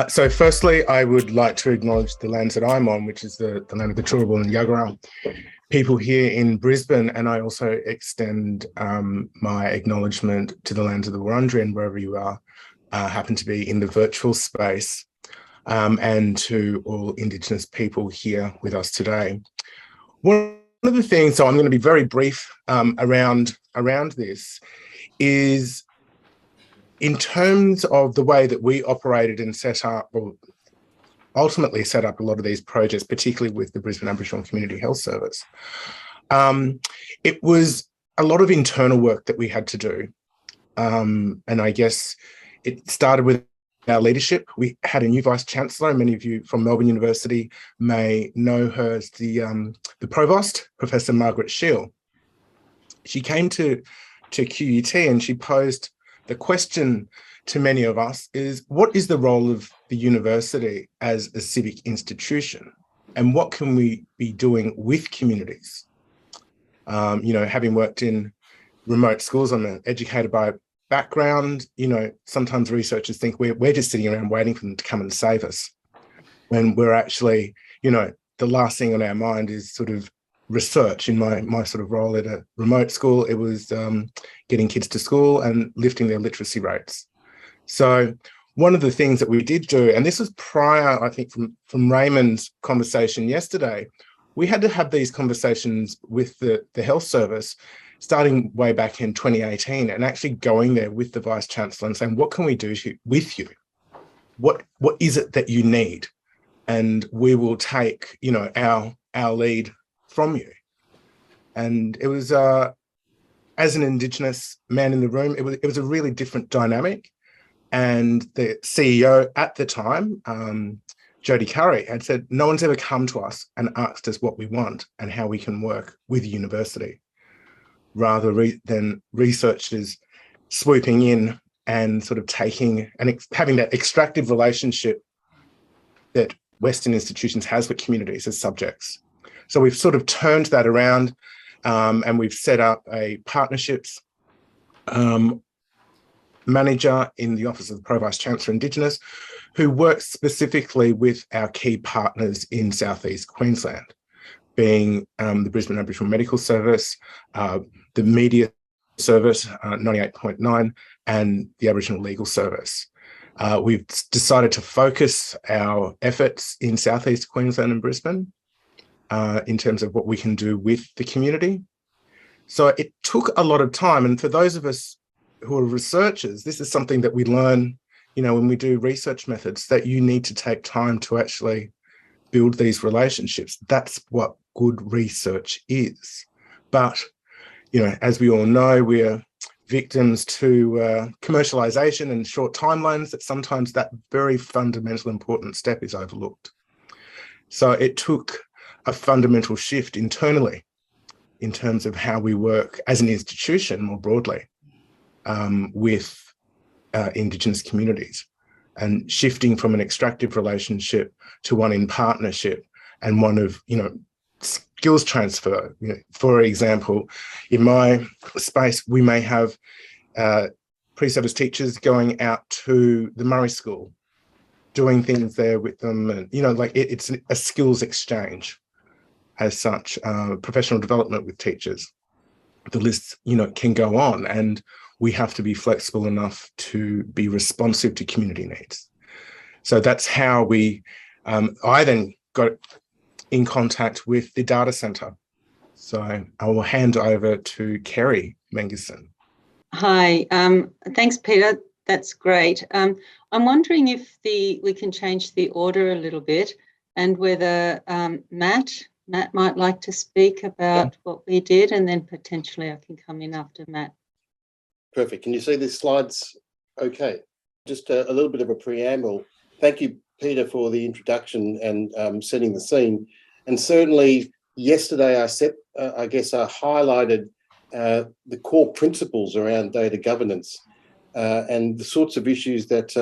So firstly, I would like to acknowledge the lands that I'm on, which is the land of the Turrbal and Yagara people here in Brisbane, and I also extend my acknowledgement to the lands of the Wurundjeri, wherever you are, happen to be in the virtual space, and to all Indigenous people here with us today. One of the things, so I'm going to be very brief around this, is in terms of the way that we operated and set up, or ultimately set up a lot of these projects, particularly with the Brisbane Aboriginal Community Health Service. It was a lot of internal work that we had to do. And I guess it started with our leadership. We had a new Vice-Chancellor. Many of you from Melbourne University may know her as the Provost, Professor Margaret Shiel. She came to QUT and she posed the question to many of us is, what is the role of the university as a civic institution? And what can we be doing with communities? Having worked in remote schools, I'm an educator by background, sometimes researchers think we're just sitting around waiting for them to come and save us, when we're actually, the last thing on our mind is sort of research. In my sort of role at a remote school, it was getting kids to school and lifting their literacy rates. So one of the things that we did do, and this was prior, I think, from Raymond's conversation yesterday, we had to have these conversations with the health service starting way back in 2018 and actually going there with the Vice-Chancellor and saying, what can we do with you? What is it that you need? And we will take, our lead from you. And it was, as an Indigenous man in the room, it was a really different dynamic. And the CEO at the time, Jodie Kerrie, had said, no one's ever come to us and asked us what we want and how we can work with the university, rather than researchers swooping in and sort of taking and having that extractive relationship that Western institutions has with communities as subjects. So we've sort of turned that around, and we've set up a partnerships manager in the Office of the Pro-Vice-Chancellor Indigenous, who works specifically with our key partners in Southeast Queensland, being the Brisbane Aboriginal Medical Service, the Media Service, 98.9, and the Aboriginal Legal Service. We've decided to focus our efforts in Southeast Queensland and Brisbane in terms of what we can do with the community. So it took a lot of time, and for those of us who are researchers, this is something that we learn, when we do research methods, that you need to take time to actually build these relationships. That's what good research is. But, as we all know, we're victims to commercialization and short timelines, that sometimes that very fundamental important step is overlooked. So it took a fundamental shift internally in terms of how we work as an institution more broadly with Indigenous communities, and shifting from an extractive relationship to one in partnership and one of, skills transfer. For example, in my space, we may have pre-service teachers going out to the Murray School, doing things there with them, and it's a skills exchange as such. Professional development with teachers, the list can go on, and we have to be flexible enough to be responsive to community needs. So that's how I then got in contact with the data centre. So I will hand over to Kerrie Mengerson. Hi, thanks, Peter. That's great. I'm wondering if we can change the order a little bit, and whether Matt might like to speak about what we did, and then potentially I can come in after Matt. Perfect. Can you see the slides okay? Just a little bit of a preamble. Thank you, Peter, for the introduction and setting the scene. And certainly yesterday I highlighted the core principles around data governance and the sorts of issues that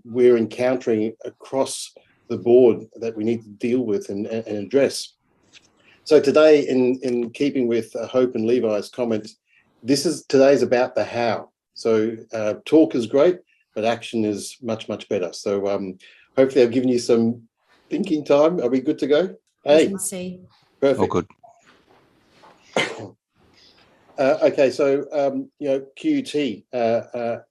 we're encountering across the board that we need to deal with and address. So today, in keeping with Hope and Levi's comments, today's about the how. So talk is great, but action is much, much better. So hopefully I've given you some thinking time. Are we good to go? Hey, perfect. All good. Okay, so QUT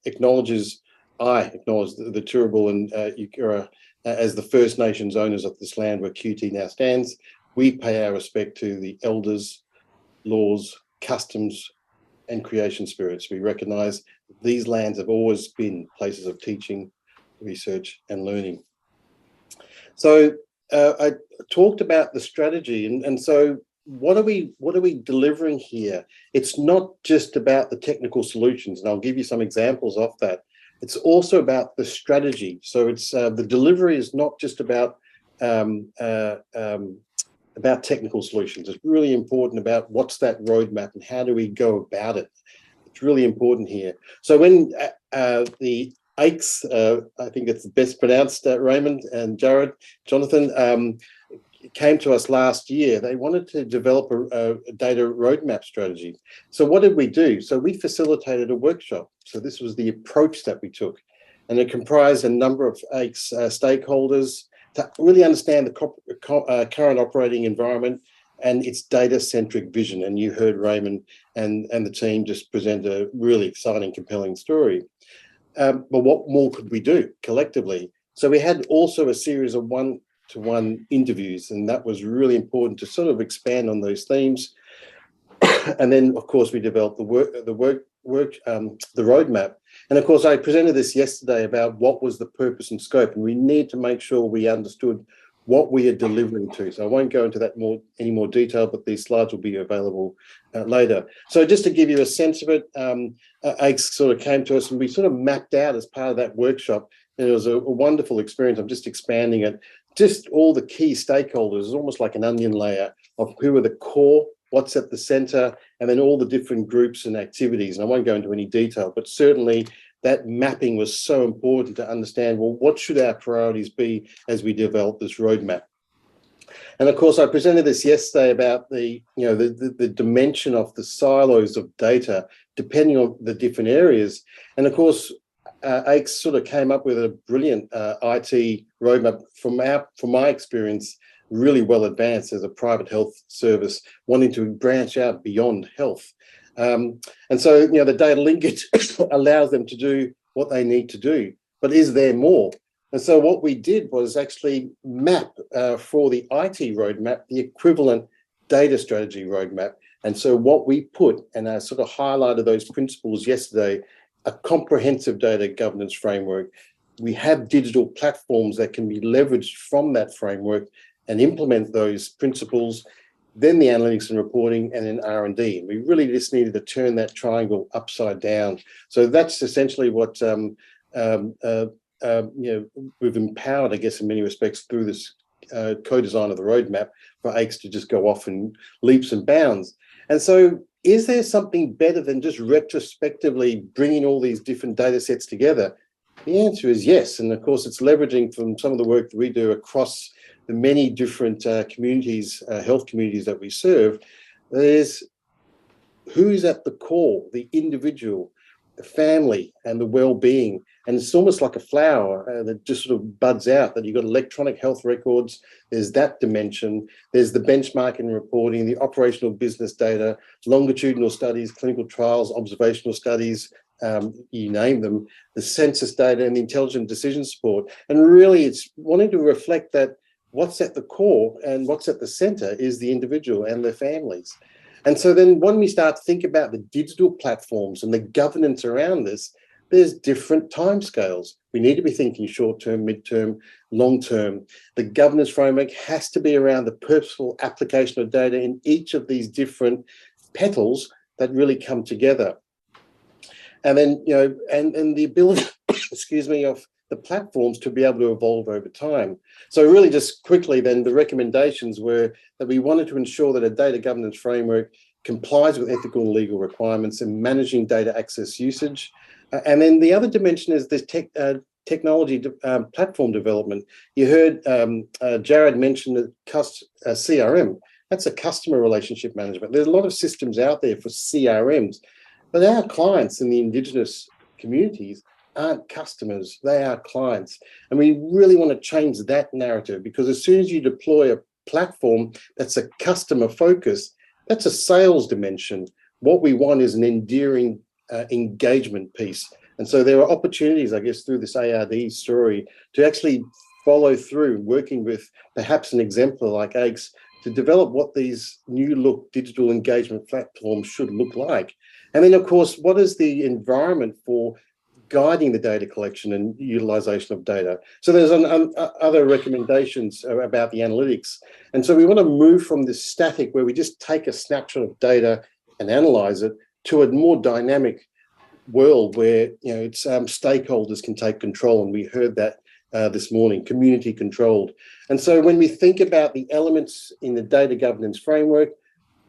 acknowledges the Turrbal and Yugara as the First Nations owners of this land where QUT now stands. We pay our respect to the elders, laws, customs, and creation spirits. We recognise these lands have always been places of teaching, research, and learning. So I talked about the strategy, and so what are we delivering here? It's not just about the technical solutions, and I'll give you some examples of that. It's also about the strategy. So it's the delivery is not just about technical solutions. It's really important about what's that roadmap and how do we go about it. It's really important here. So when the AICS, I think it's best pronounced, Raymond and Jonathan, came to us last year, they wanted to develop a data roadmap strategy. So what did we do? So we facilitated a workshop. So this was the approach that we took. And it comprised a number of AICS stakeholders to really understand the current operating environment and its data-centric vision. And you heard Raymond and the team just present a really exciting, compelling story. But what more could we do collectively? So we had also a series of one-to-one interviews, and that was really important to sort of expand on those themes. And then, of course, we developed the roadmap. And of course, I presented this yesterday about what was the purpose and scope, and we need to make sure we understood what we are delivering to. So I won't go into that any more detail, but these slides will be available later. So just to give you a sense of it, AICS sort of came to us and we sort of mapped out as part of that workshop, and it was a wonderful experience. I'm just expanding it. Just all the key stakeholders, almost like an onion layer of who are the core, what's at the centre, and then all the different groups and activities. And I won't go into any detail, but certainly that mapping was so important to understand, well, what should our priorities be as we develop this roadmap? And of course, I presented this yesterday about the dimension of the silos of data, depending on the different areas. And of course, AICS sort of came up with a brilliant IT roadmap from my experience, really well advanced as a private health service, wanting to branch out beyond health. And so, the data linkage allows them to do what they need to do, but is there more? And so what we did was actually map for the IT roadmap, the equivalent data strategy roadmap. And so what we put, and I sort of highlighted those principles yesterday, a comprehensive data governance framework. We have digital platforms that can be leveraged from that framework and implement those principles, then the analytics and reporting, and then R&D. We really just needed to turn that triangle upside down. So that's essentially what we've empowered, I guess, in many respects through this co-design of the roadmap for AICS to just go off in leaps and bounds. And so is there something better than just retrospectively bringing all these different data sets together? The answer is yes. And of course, it's leveraging from some of the work that we do across the many different communities, health communities that we serve. There's who's at the core, the individual, the family, and the well-being. And it's almost like a flower that just sort of buds out, that you've got electronic health records, there's that dimension, there's the benchmarking and reporting, the operational business data, longitudinal studies, clinical trials, observational studies, you name them, the census data and the intelligent decision support. And really it's wanting to reflect that what's at the core and what's at the center is the individual and their families. And so then when we start to think about the digital platforms and the governance around this, there's different timescales. We need to be thinking short-term, mid-term, long-term. The governance framework has to be around the purposeful application of data in each of these different petals that really come together. And then, and the ability, excuse me, of the platforms to be able to evolve over time. So really just quickly then, the recommendations were that we wanted to ensure that a data governance framework complies with ethical and legal requirements in managing data access usage. And then the other dimension is this technology platform development. You heard Jared mention the CRM. That's a customer relationship management. There's a lot of systems out there for CRMs, but our clients in the Indigenous communities aren't customers, they are clients. And we really want to change that narrative, because as soon as you deploy a platform that's a customer focus, that's a sales dimension. What we want is an endearing engagement piece. And so there are opportunities, I guess, through this ARD story to actually follow through, working with perhaps an exemplar like AIGS to develop what these new look digital engagement platforms should look like. And then, of course, what is the environment for guiding the data collection and utilization of data? So there's other recommendations about the analytics. And so we want to move from this static where we just take a snapshot of data and analyze it to a more dynamic world where, you know, it's stakeholders can take control. And we heard that this morning, community controlled. And so when we think about the elements in the data governance framework,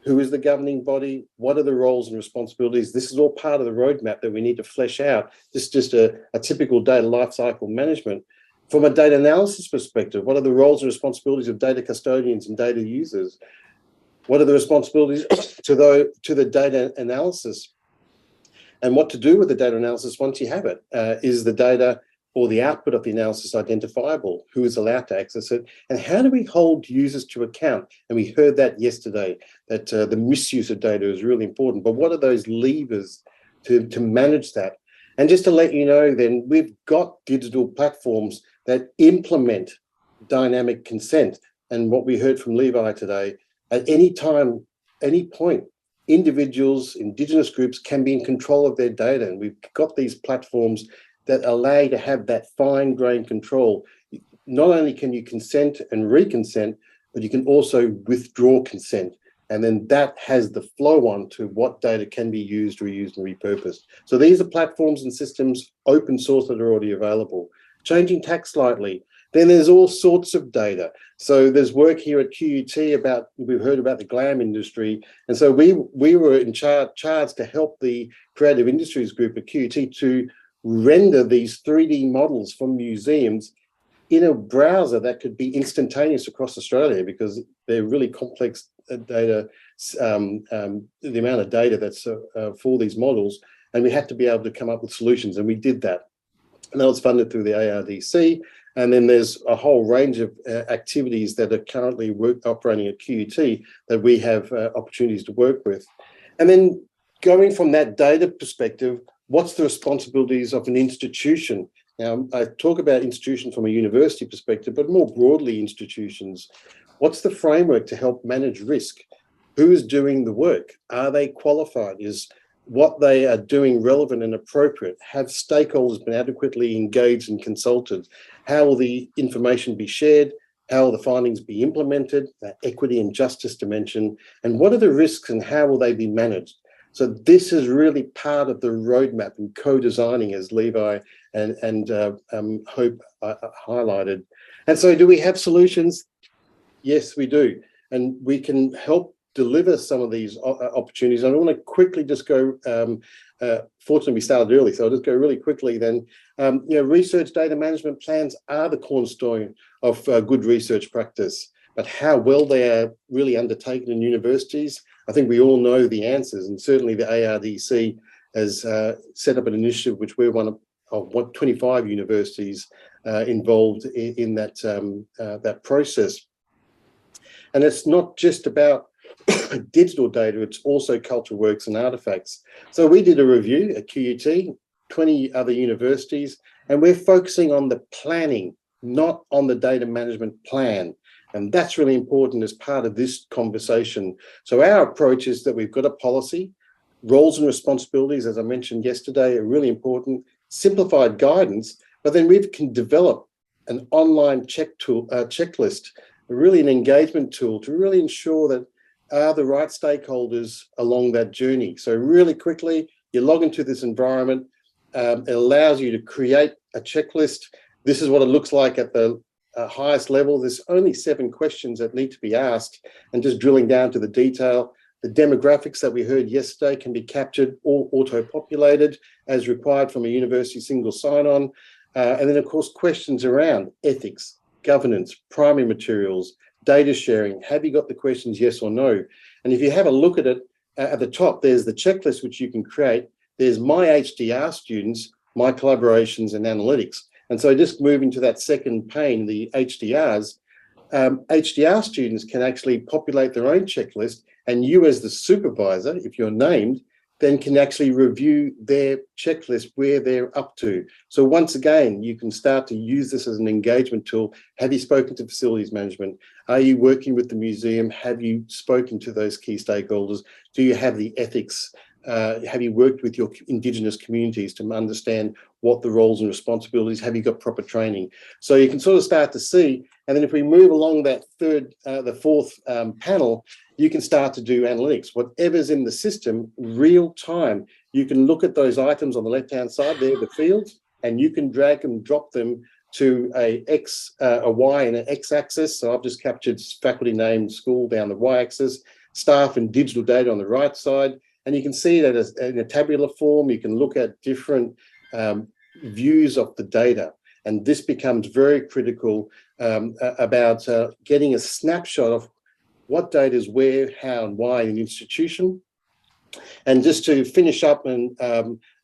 who is the governing body? What are the roles and responsibilities? This is all part of the roadmap that we need to flesh out. This is just a typical data lifecycle management. From a data analysis perspective, what are the roles and responsibilities of data custodians and data users? What are the responsibilities to the data analysis? And what to do with the data analysis once you have it? Is the data or the output of the analysis identifiable? Who is allowed to access it? And how do we hold users to account? And we heard that yesterday, that the misuse of data is really important. But what are those levers to manage that? And just to let you know, then, we've got digital platforms that implement dynamic consent. And what we heard from Levi today, at any time, any point, individuals, Indigenous groups can be in control of their data. And we've got these platforms that allow you to have that fine-grained control. Not only can you consent and reconsent, but you can also withdraw consent. And then that has the flow on to what data can be used, reused, and repurposed. So these are platforms and systems, open source, that are already available. Changing tack slightly, then there's all sorts of data. So there's work here at QUT about, we've heard about the GLAM industry. And so we were in charge to help the Creative Industries Group at QUT to render these 3D models from museums in a browser that could be instantaneous across Australia, because they're really complex data, the amount of data that's for these models, and we had to be able to come up with solutions, and we did that. And that was funded through the ARDC, and then there's a whole range of activities that are currently operating at QUT that we have opportunities to work with. And then going from that data perspective, what's the responsibilities of an institution? Now, I talk about institutions from a university perspective, but more broadly institutions. What's the framework to help manage risk? Who is doing the work? Are they qualified? Is what they are doing relevant and appropriate? Have stakeholders been adequately engaged and consulted? How will the information be shared? How will the findings be implemented? That equity and justice dimension. And what are the risks and how will they be managed? So this is really part of the roadmap and co-designing, as Levi and Hope highlighted. And so do we have solutions? Yes, we do. And we can help deliver some of these opportunities. I want to quickly just go, fortunately we started early, so I'll just go really quickly then. Research data management plans are the cornerstone of good research practice, but how well they are really undertaken in universities, I think we all know the answers, and certainly the ARDC has set up an initiative which we're one of 25 universities involved in that process. And it's not just about digital data, it's also cultural works and artifacts. So we did a review at QUT, 20 other universities, and we're focusing on the planning, not on the data management plan. And that's really important as part of this conversation. So our approach is that we've got a policy, roles and responsibilities, as I mentioned yesterday, are really important, simplified guidance, but then we can develop an online checklist, really an engagement tool to really ensure that are the right stakeholders along that journey. So really quickly, you log into this environment, it allows you to create a checklist. This is what it looks like at the highest level. There's only 7 questions that need to be asked, and just drilling down to the detail. The demographics that we heard yesterday can be captured or auto-populated as required from a university single sign-on. And then, of course, questions around ethics, governance, primary materials, data sharing. Have you got the questions, yes or no? And if you have a look at it, at the top, there's the checklist which you can create. There's my HDR students. my collaborations and analytics. And so just moving to that second pane, the HDRs, HDR students can actually populate their own checklist, and you as the supervisor, if you're named, then can actually review their checklist where they're up to. So once again, you can start to use this as an engagement tool. Have you spoken to facilities management? Are you working with the museum? Have you spoken to those key stakeholders? Do you have the ethics? Have you worked with your Indigenous communities to understand what the roles and responsibilities? Have you got proper training? So you can sort of start to see, and then if we move along that the fourth panel, you can start to do analytics. Whatever's in the system, real time, you can look at those items on the left-hand side there, the fields, and you can drag and drop them to a Y and an X axis. So I've just captured faculty name, school down the Y axis, staff and digital data on the right side. And you can see that in a tabular form, you can look at different views of the data. And this becomes very critical about getting a snapshot of what data is where, how, and why in an institution. And just to finish up, and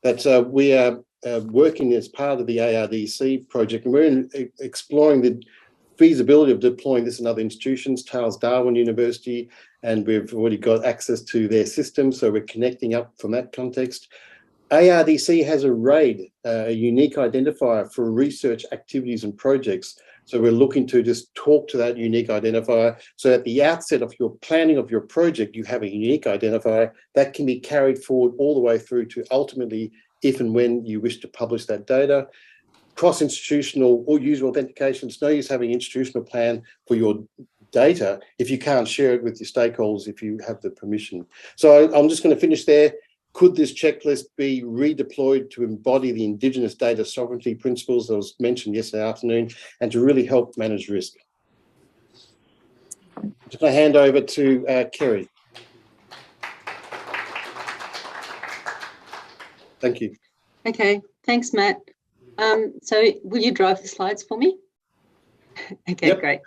that we are working as part of the ARDC project, and we're exploring the feasibility of deploying this in other institutions, Charles Darwin University, and we've already got access to their system, so we're connecting up from that context. ARDC has a RAID, a unique identifier for research activities and projects. So we're looking to just talk to that unique identifier. So at the outset of your planning of your project, you have a unique identifier that can be carried forward all the way through to ultimately, if and when you wish to publish that data. Cross-institutional or user authentication, it's no use having an institutional plan for your data if you can't share it with your stakeholders if you have the permission. So I'm just going to finish there. Could this checklist be redeployed to embody the Indigenous data sovereignty principles that was mentioned yesterday afternoon and to really help manage risk? I'm just going to hand over to Kerrie. Thank you. Okay, thanks, Matt. So will you drive the slides for me? Okay, yep, great.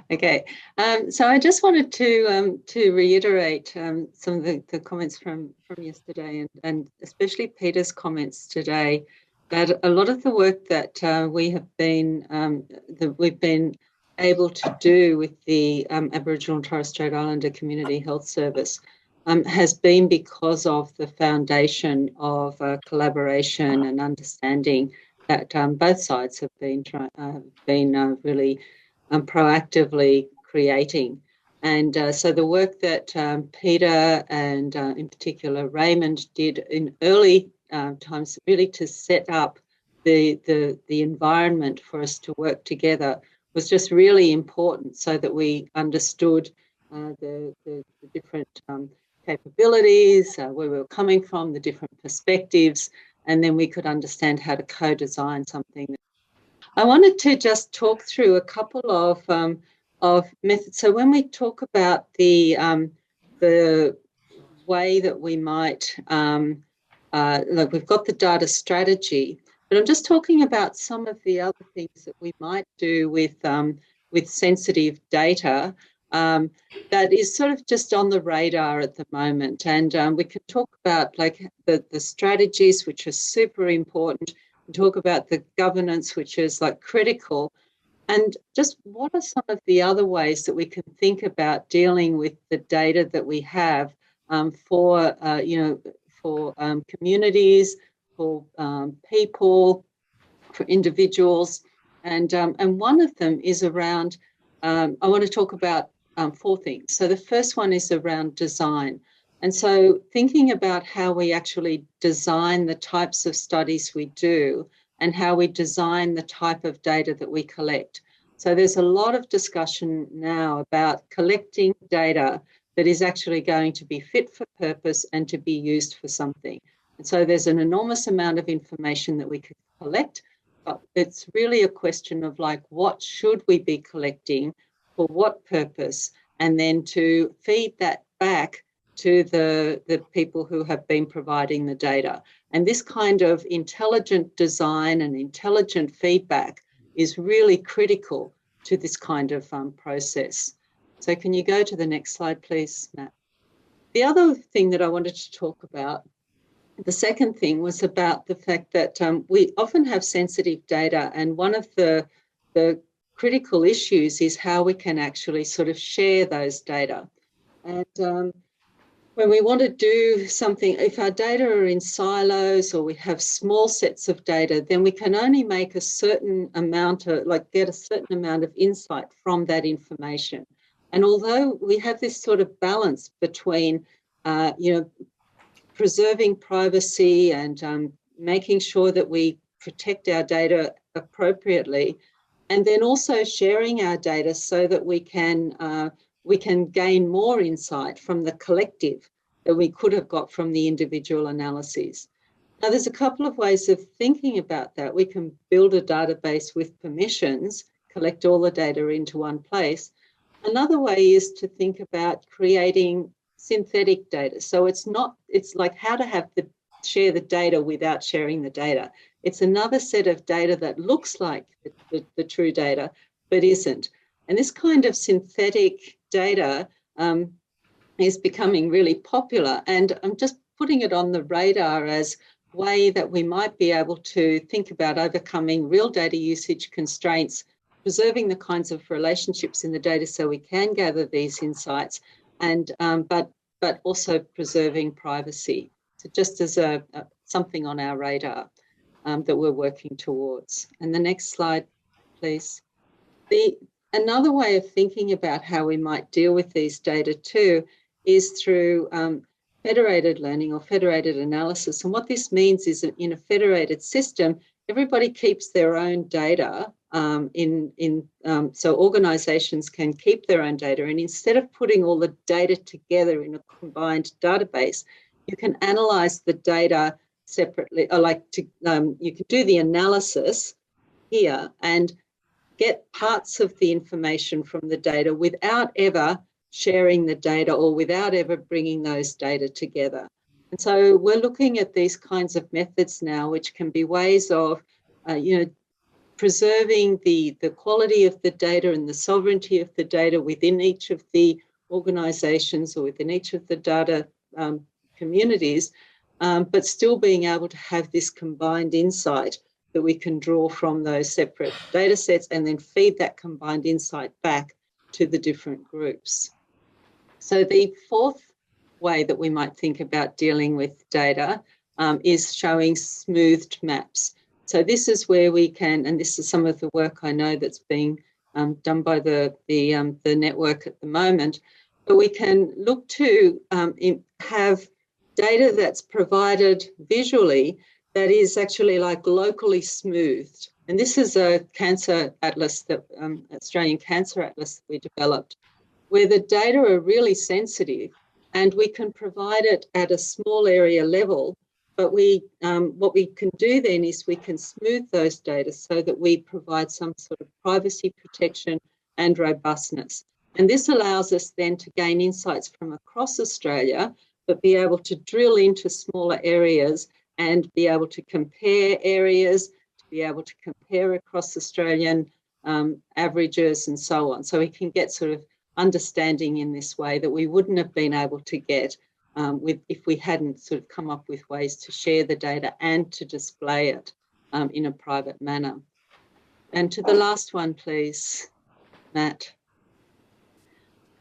Okay, so I just wanted to reiterate some of the comments from yesterday, and especially Peter's comments today, that a lot of the work that we've been able to do with the Aboriginal and Torres Strait Islander Community Health Service has been because of the foundation of collaboration and understanding that both sides have been really proactively creating. And so the work that Peter and in particular Raymond did in early times, really to set up the environment for us to work together, was just really important, so that we understood the different capabilities, where we were coming from, the different perspectives, and then we could understand how to co-design something. I wanted to just talk through a couple of methods. So when we talk about the way that we might, like we've got the data strategy, but I'm just talking about some of the other things that we might do with sensitive data that is sort of just on the radar at the moment. And we can talk about like the strategies, which are super important, and talk about the governance, which is like critical. And just what are some of the other ways that we can think about dealing with the data that we have for communities, for people, for individuals, and one of them is around. I want to talk about 4 things. So the first one is around design, and so thinking about how we actually design the types of studies we do, and how we design the type of data that we collect. So there's a lot of discussion now about collecting data that is actually going to be fit for purpose and to be used for something. And so there's an enormous amount of information that we could collect, but it's really a question of like, what should we be collecting, for what purpose, and then to feed that back to the people who have been providing the data. And this kind of intelligent design and intelligent feedback is really critical to this kind of process. So can you go to the next slide, please, Matt? The other thing that I wanted to talk about the second thing was about the fact that we often have sensitive data, and one of the critical issues is how we can actually sort of share those data. And when we want to do something, if our data are in silos or we have small sets of data, then we can only make a certain amount of, get a certain amount of insight from that information. And although we have this sort of balance between, preserving privacy and making sure that we protect our data appropriately, and then also sharing our data so that we can gain more insight from the collective that we could have got from the individual analyses. Now, there's a couple of ways of thinking about that. We can build a database with permissions, collect all the data into one place. Another way is to think about creating synthetic data. So it's like how to share the data without sharing the data. It's another set of data that looks like the true data, but isn't. And this kind of synthetic data is becoming really popular. And I'm just putting it on the radar as a way that we might be able to think about overcoming real data usage constraints, preserving the kinds of relationships in the data so we can gather these insights, and but also preserving privacy. So just as something on our radar that we're working towards. And the next slide, please. Another way of thinking about how we might deal with these data too is through federated learning or federated analysis. And what this means is that in a federated system, everybody keeps their own data so organisations can keep their own data, and instead of putting all the data together in a combined database, you can analyse the data separately, or you can do the analysis here and get parts of the information from the data without ever sharing the data or without ever bringing those data together. And so we're looking at these kinds of methods now, which can be ways of, preserving the quality of the data and the sovereignty of the data within each of the organisations or within each of the data communities, but still being able to have this combined insight that we can draw from those separate data sets and then feed that combined insight back to the different groups. So the fourth way that we might think about dealing with data is showing smoothed maps. So this is where we can, and this is some of the work I know that's being done by the network at the moment, but we can look to have data that's provided visually that is actually like locally smoothed. And this is a cancer atlas, that Australian Cancer Atlas that we developed, where the data are really sensitive and we can provide it at a small area level. But what we can do then is we can smooth those data so that we provide some sort of privacy protection and robustness. And this allows us then to gain insights from across Australia, but be able to drill into smaller areas and be able to compare areas, to be able to compare across Australian averages and so on. So we can get sort of understanding in this way that we wouldn't have been able to get if we hadn't sort of come up with ways to share the data and to display it in a private manner. And to the last one, please, Matt.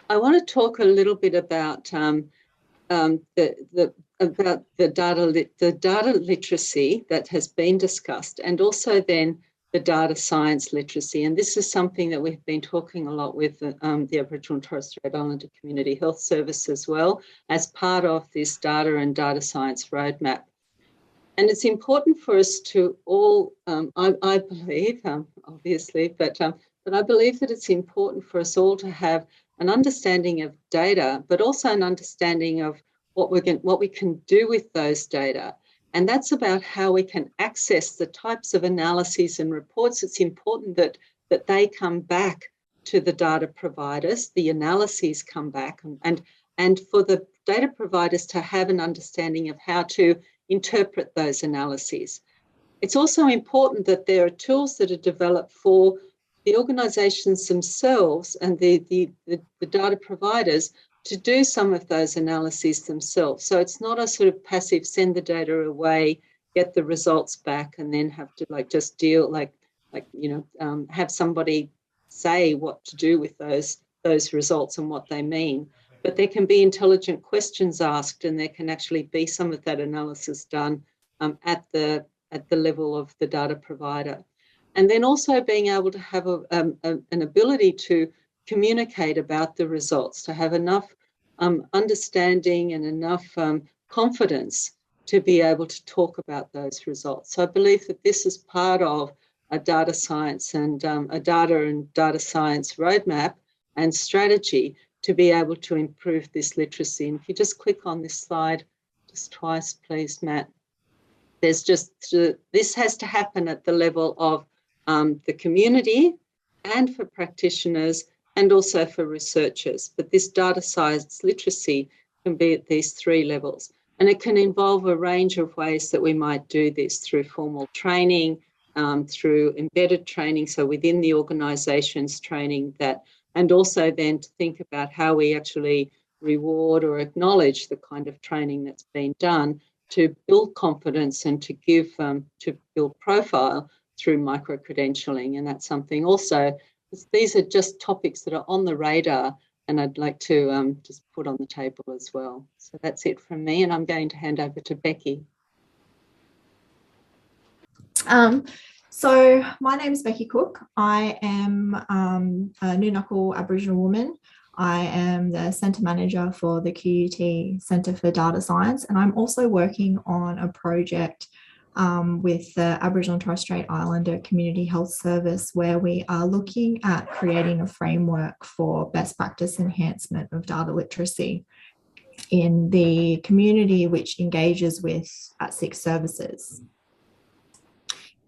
I want to talk a little bit about the data literacy that has been discussed, and also then the data science literacy. And this is something that we've been talking a lot with the Aboriginal and Torres Strait Islander Community Health Service as well, as part of this data and data science roadmap. And it's important for us to all, I believe, obviously, but I believe that it's important for us all to have an understanding of data, but also an understanding of what we can do with those data. And that's about how we can access the types of analyses and reports. It's important that they come back to the data providers, the analyses come back, and for the data providers to have an understanding of how to interpret those analyses. It's also important that there are tools that are developed for the organisations themselves and the data providers to do some of those analyses themselves. So it's not a sort of passive send the data away, get the results back, and then have to just deal have somebody say what to do with those results and what they mean. But there can be intelligent questions asked, and there can actually be some of that analysis done at the level of the data provider. And then also being able to have an ability to communicate about the results, to have enough understanding and enough confidence to be able to talk about those results. So I believe that this is part of a data science and a data science roadmap and strategy to be able to improve this literacy. And if you just click on this slide just twice, please, Matt. There's this has to happen at the level of the community and for practitioners and also for researchers. But this data science literacy can be at these three levels. And it can involve a range of ways that we might do this through formal training, through embedded training, so within the organisation's training, and also then to think about how we actually reward or acknowledge the kind of training that's been done to build confidence and to build profile through micro-credentialing. And that's something also, these are just topics that are on the radar and I'd like to just put on the table as well. So that's it from me, and I'm going to hand over to Becki. So my name is Becki Cook. I am a Nunukul Aboriginal woman. I am the Centre Manager for the QUT Centre for Data Science, and I'm also working on a project with the Aboriginal and Torres Strait Islander Community Health Service, where we are looking at creating a framework for best practice enhancement of data literacy in the community which engages with ARDC services.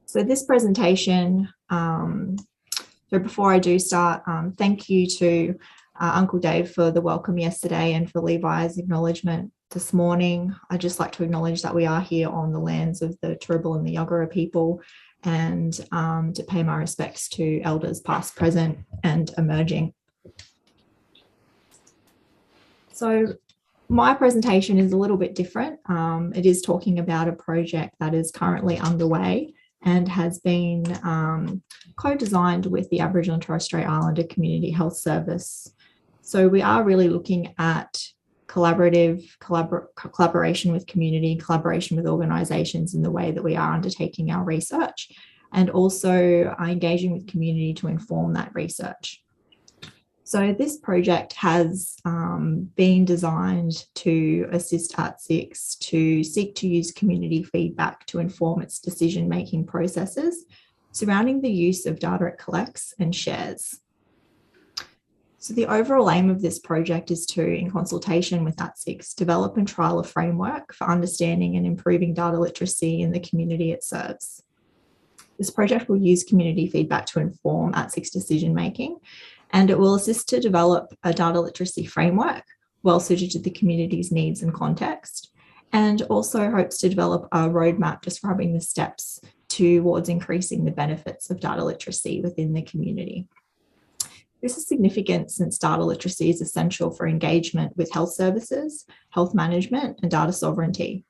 So this presentation, so before I do start, thank you to Uncle Dave for the welcome yesterday and for Levi's acknowledgement this morning. I'd just like to acknowledge that we are here on the lands of the Turrbal and the Yagara people, and to pay my respects to elders past, present and emerging. So my presentation is a little bit different. It is talking about a project that is currently underway and has been co-designed with the Aboriginal and Torres Strait Islander Community Health Service. So we are really looking at collaboration with community, collaboration with organisations in the way that we are undertaking our research, and also engaging with community to inform that research. So this project has been designed to assist ARDC to seek to use community feedback to inform its decision-making processes surrounding the use of data it collects and shares. So the overall aim of this project is to, in consultation with ARDC, develop and trial a framework for understanding and improving data literacy in the community it serves. This project will use community feedback to inform ARDC decision-making, and it will assist to develop a data literacy framework well suited to the community's needs and context, and also hopes to develop a roadmap describing the steps towards increasing the benefits of data literacy within the community. This is significant since data literacy is essential for engagement with health services, health management, and data sovereignty.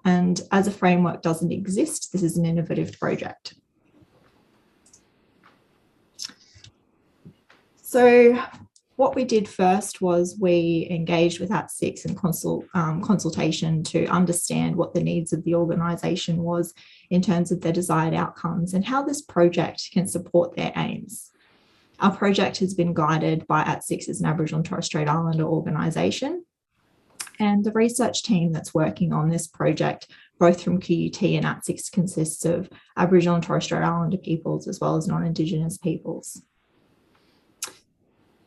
And as a framework doesn't exist, this is an innovative project. So what we did first was we engaged with ARDC in consultation to understand what the needs of the organisation was in terms of their desired outcomes and how this project can support their aims. Our project has been guided by ARDC as an Aboriginal and Torres Strait Islander organisation, and the research team that's working on this project, both from QUT and ARDC, consists of Aboriginal and Torres Strait Islander peoples as well as non-Indigenous peoples.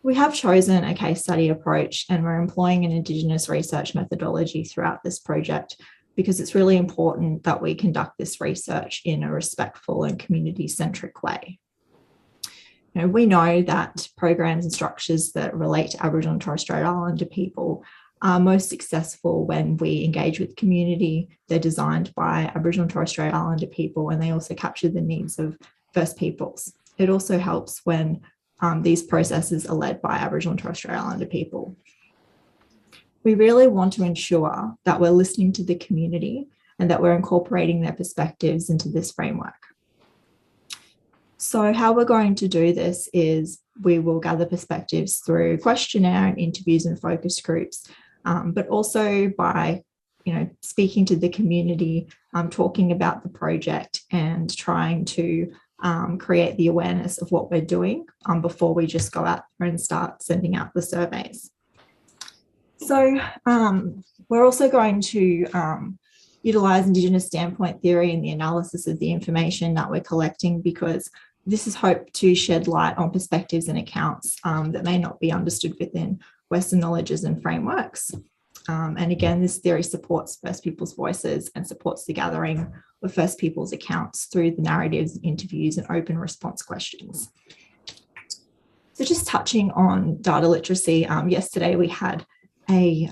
We have chosen a case study approach, and we're employing an Indigenous research methodology throughout this project because it's really important that we conduct this research in a respectful and community-centric way. You know, we know that programs and structures that relate to Aboriginal and Torres Strait Islander people are most successful when we engage with community. They're designed by Aboriginal and Torres Strait Islander people, and they also capture the needs of First Peoples. It also helps when these processes are led by Aboriginal and Torres Strait Islander people. we really want to ensure that we're listening to the community and that we're incorporating their perspectives into this framework. So how we're going to do this is we will gather perspectives through questionnaire and interviews and focus groups, but also by speaking to the community, talking about the project and trying to create the awareness of what we're doing before we just go out and start sending out the surveys. So we're also going to utilise Indigenous standpoint theory in the analysis of the information that we're collecting, because this is hoped to shed light on perspectives and accounts that may not be understood within Western knowledges and frameworks. And again, this theory supports First Peoples voices and supports the gathering of First Peoples accounts through the narratives, interviews, and open response questions. So just touching on data literacy, yesterday we had a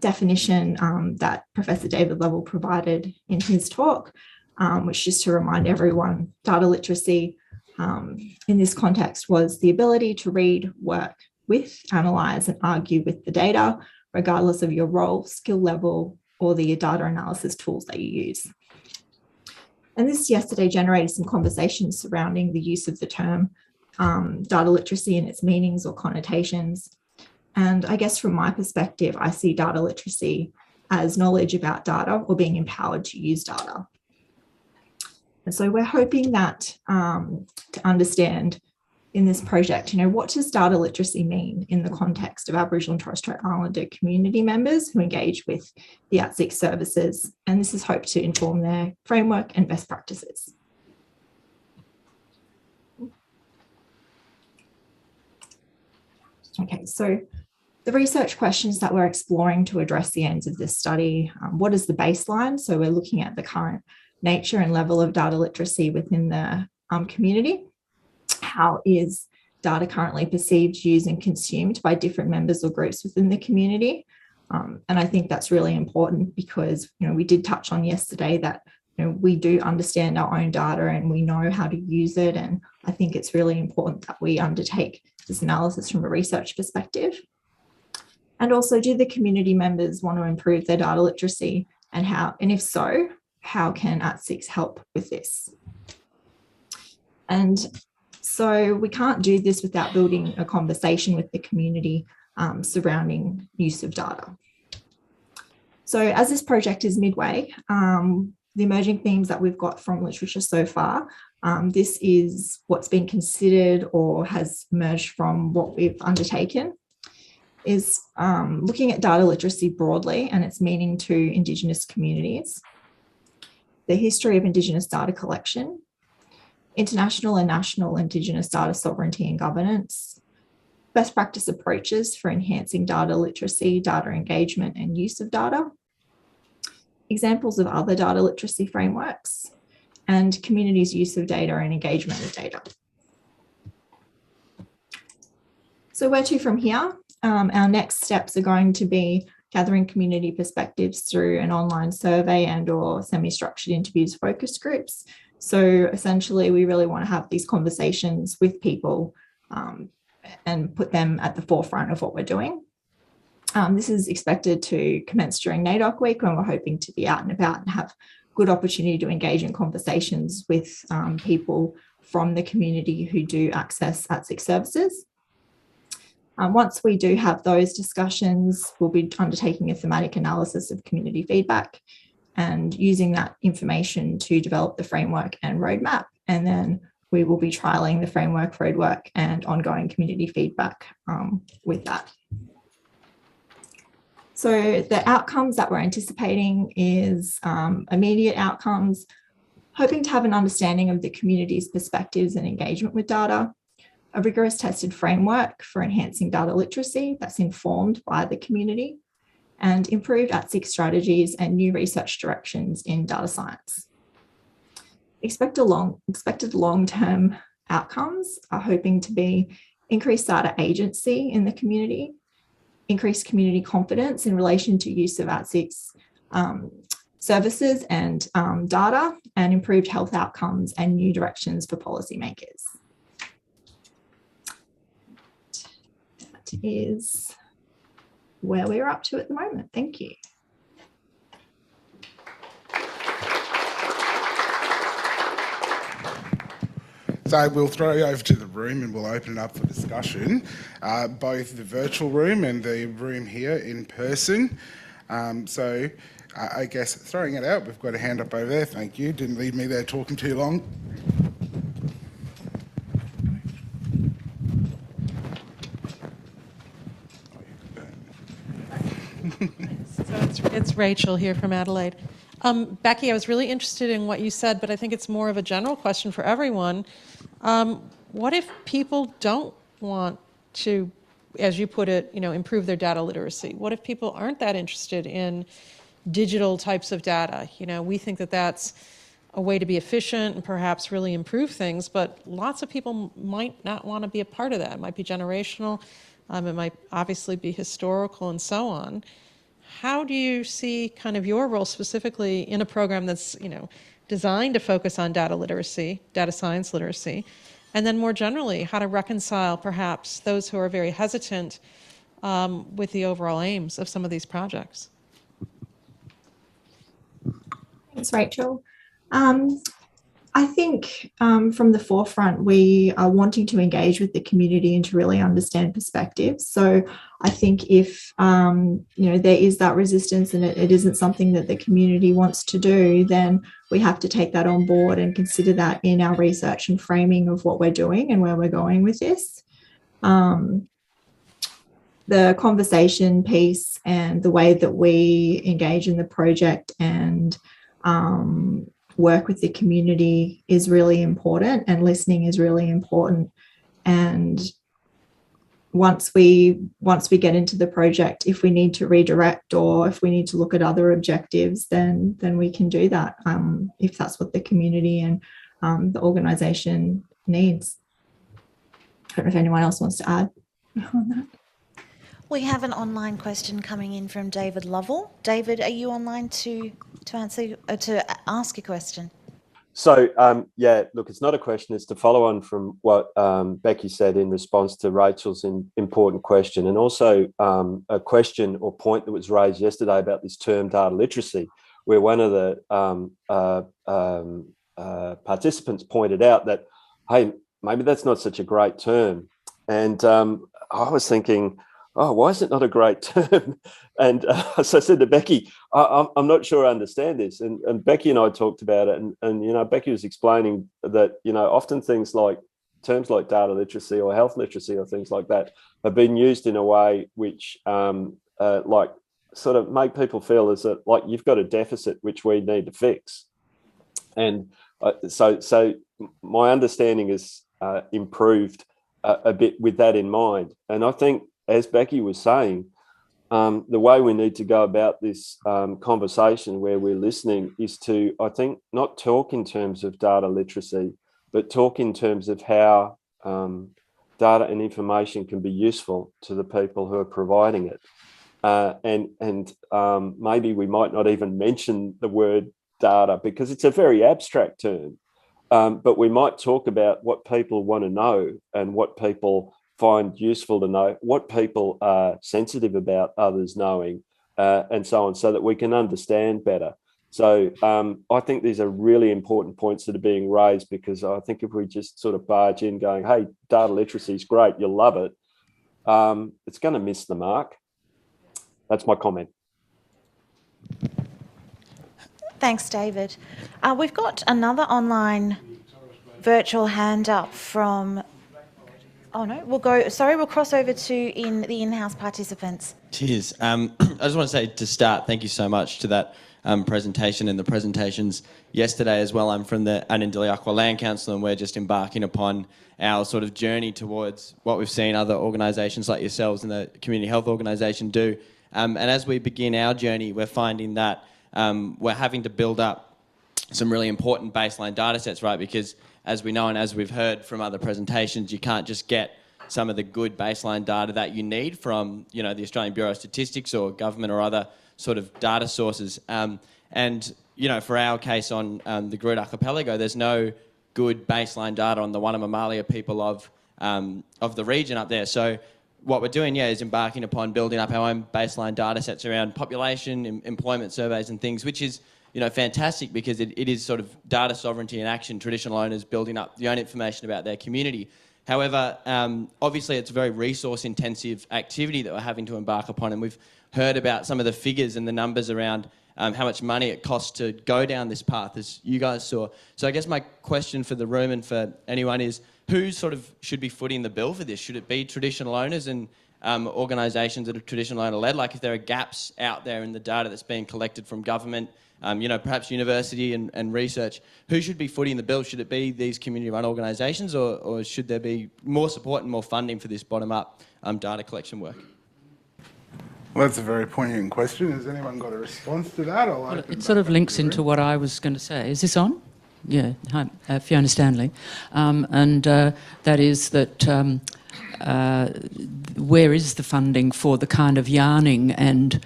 definition that Professor David Lovell provided in his talk, which, just to remind everyone, data literacy in this context was the ability to read, work with, analyse and argue with the data, regardless of your role, skill level, or the data analysis tools that you use. And this yesterday generated some conversations surrounding the use of the term data literacy and its meanings or connotations. And I guess from my perspective, I see data literacy as knowledge about data or being empowered to use data. And so we're hoping that to understand in this project, what does data literacy mean in the context of Aboriginal and Torres Strait Islander community members who engage with the ARDC services? And this is hoped to inform their framework and best practices. Okay, so the research questions that we're exploring to address the ends of this study, what is the baseline? So we're looking at the current nature and level of data literacy within the community. How is data currently perceived, used and consumed by different members or groups within the community? And I think that's really important because, we did touch on yesterday that, we do understand our own data and we know how to use it. And I think it's really important that we undertake this analysis from a research perspective. And also, do the community members want to improve their data literacy, and how, and if so, how can ARDC help with this? And so we can't do this without building a conversation with the community surrounding use of data. So as this project is midway, the emerging themes that we've got from literature so far, this is what's been considered or has emerged from what we've undertaken, is looking at data literacy broadly and its meaning to Indigenous communities, the history of Indigenous data collection, international and national Indigenous data sovereignty and governance, best practice approaches for enhancing data literacy, data engagement and use of data, examples of other data literacy frameworks, and communities' use of data and engagement with data. So where to from here? Our next steps are going to be gathering community perspectives through an online survey and or semi-structured interviews, focus groups. So essentially, we really want to have these conversations with people and put them at the forefront of what we're doing. This is expected to commence during NAIDOC week, when we're hoping to be out and about and have good opportunity to engage in conversations with people from the community who do access ARDC services. Once we do have those discussions, we'll be undertaking a thematic analysis of community feedback and using that information to develop the framework and roadmap. And then we will be trialling the framework, roadwork, and ongoing community feedback with that. So the outcomes that we're anticipating is immediate outcomes, hoping to have an understanding of the community's perspectives and engagement with data, a rigorous tested framework for enhancing data literacy that's informed by the community, and improved ARDC strategies and new research directions in data science. Expected long-term outcomes are hoping to be increased data agency in the community, increased community confidence in relation to use of ARDC's services and data, and improved health outcomes and new directions for policymakers. That is where we're up to at the moment. Thank you. So we'll throw you over to the room and we'll open it up for discussion, both the virtual room and the room here in person. So I guess throwing it out, we've got a hand up over there. Thank you. Didn't leave me there talking too long. So it's Rachel here from Adelaide. Becki, I was really interested in what you said, but I think it's more of a general question for everyone. What if people don't want to, as you put it, improve their data literacy? What if people aren't that interested in digital types of data? We think that that's a way to be efficient and perhaps really improve things, but lots of people might not want to be a part of that. It might be generational, it might obviously be historical and so on. How do you see kind of your role specifically in a program that's, designed to focus on data literacy, data science literacy, and then more generally, how to reconcile perhaps those who are very hesitant with the overall aims of some of these projects? Thanks, Rachel. I think from the forefront, we are wanting to engage with the community and to really understand perspectives. So I think if, there is that resistance and it isn't something that the community wants to do, then we have to take that on board and consider that in our research and framing of what we're doing and where we're going with this. The conversation piece and the way that we engage in the project and work with the community is really important, and listening is really important. And once we get into the project, if we need to redirect or if we need to look at other objectives, then we can do that if that's what the community and the organisation needs. I don't know if anyone else wants to add on that. We have an online question coming in from David Lovell. David, are you online to ask a question? So, look, it's not a question. It's to follow on from what Becki said in response to Rachel's important question, and also a question or point that was raised yesterday about this term data literacy, where one of the participants pointed out that, hey, maybe that's not such a great term. And I was thinking, oh, why is it not a great term? And so I said to Becki, I'm not sure I understand this. And Becki and I talked about it. And Becki was explaining that, often things like terms like data literacy or health literacy or things like that have been used in a way which like sort of make people feel as that like you've got a deficit which we need to fix. And so my understanding is improved a bit with that in mind. And I think, as Becki was saying, the way we need to go about this conversation where we're listening is to, I think, not talk in terms of data literacy, but talk in terms of how data and information can be useful to the people who are providing it. And maybe we might not even mention the word data because it's a very abstract term, but we might talk about what people want to know and what people find useful to know, what people are sensitive about others knowing, and so on, so that we can understand better. So I think these are really important points that are being raised, because I think if we just sort of barge in going, hey, data literacy is great, you'll love it, it's going to miss the mark. That's my comment. Thanks, David. We've got another online virtual hand up from... Oh no, we'll cross over to the in-house participants. Cheers. I just want to say to start, thank you so much to that presentation and the presentations yesterday as well. I'm from the Anandali Land Council, and we're just embarking upon our sort of journey towards what we've seen other organisations like yourselves and the Community Health Organisation do. And as we begin our journey, we're finding that we're having to build up some really important baseline data sets, right? Because as we know and as we've heard from other presentations, you can't just get some of the good baseline data that you need from, the Australian Bureau of Statistics or government or other sort of data sources. And, for our case on the Groote Archipelago, there's no good baseline data on the Wanna Mamalia people of the region up there. So what we're doing, is embarking upon building up our own baseline data sets around population, employment surveys and things, which is, fantastic because it is sort of data sovereignty in action, traditional owners building up their own information about their community. However, obviously it's a very resource-intensive activity that we're having to embark upon, and we've heard about some of the figures and the numbers around how much money it costs to go down this path, as you guys saw. So I guess my question for the room and for anyone is, who sort of should be footing the bill for this? Should it be traditional owners and organisations that are traditional owner-led? Like if there are gaps out there in the data that's being collected from government, perhaps university and research, who should be footing the bill? Should it be these community-run organisations, or should there be more support and more funding for this bottom-up data collection work? Well, that's a very poignant question. Has anyone got a response to that? Well, it sort of links into what I was going to say. Is this on? Yeah. Hi, Fiona Stanley. That is that where is the funding for the kind of yarning and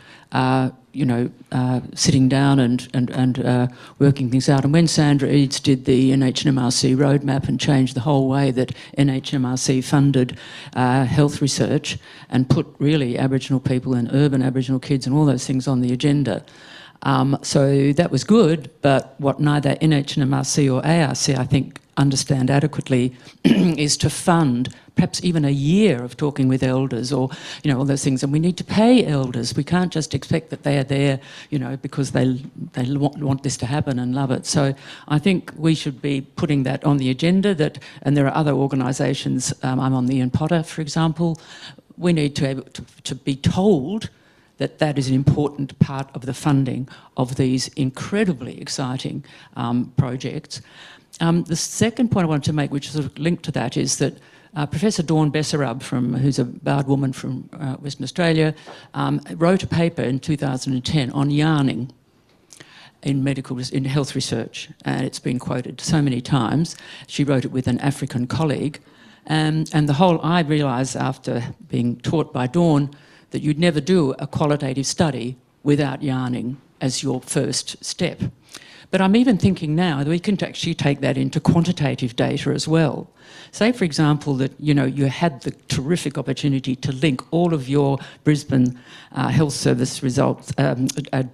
sitting down and working things out? And when Sandra Eads did the NHMRC roadmap and changed the whole way that NHMRC funded health research and put really Aboriginal people and urban Aboriginal kids and all those things on the agenda, so that was good, but what neither NHMRC or ARC, I think, understand adequately is to fund perhaps even a year of talking with elders or, all those things. And we need to pay elders. We can't just expect that they are there, because they want this to happen and love it. So I think we should be putting that on the agenda, and there are other organisations, I'm on the Ian Potter, for example. We need to be told that is an important part of the funding of these incredibly exciting projects. The second point I wanted to make, which is sort of linked to that, is that Professor Dawn Bessarab, who's a Bard woman from Western Australia, wrote a paper in 2010 on yarning in health research, and it's been quoted so many times. She wrote it with an African colleague, and I realised after being taught by Dawn that you'd never do a qualitative study without yarning as your first step. But I'm even thinking now that we can actually take that into quantitative data as well. Say, for example, that you had the terrific opportunity to link all of your Brisbane health service results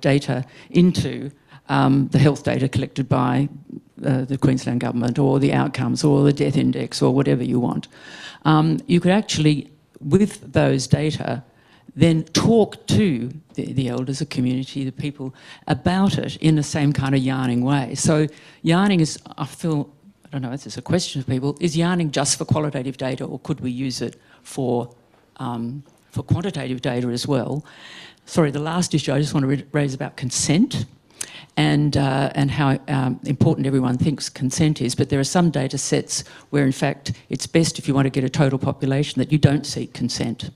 data into the health data collected by the Queensland government, or the outcomes, or the death index, or whatever you want. You could actually, with those data, then talk to the elders, the community, the people about it in the same kind of yarning way. So yarning is, I don't know, this is a question of people, is yarning just for qualitative data, or could we use it for quantitative data as well? Sorry, the last issue I just want to raise about consent and how important everyone thinks consent is, but there are some data sets where in fact it's best, if you want to get a total population, that you don't seek consent.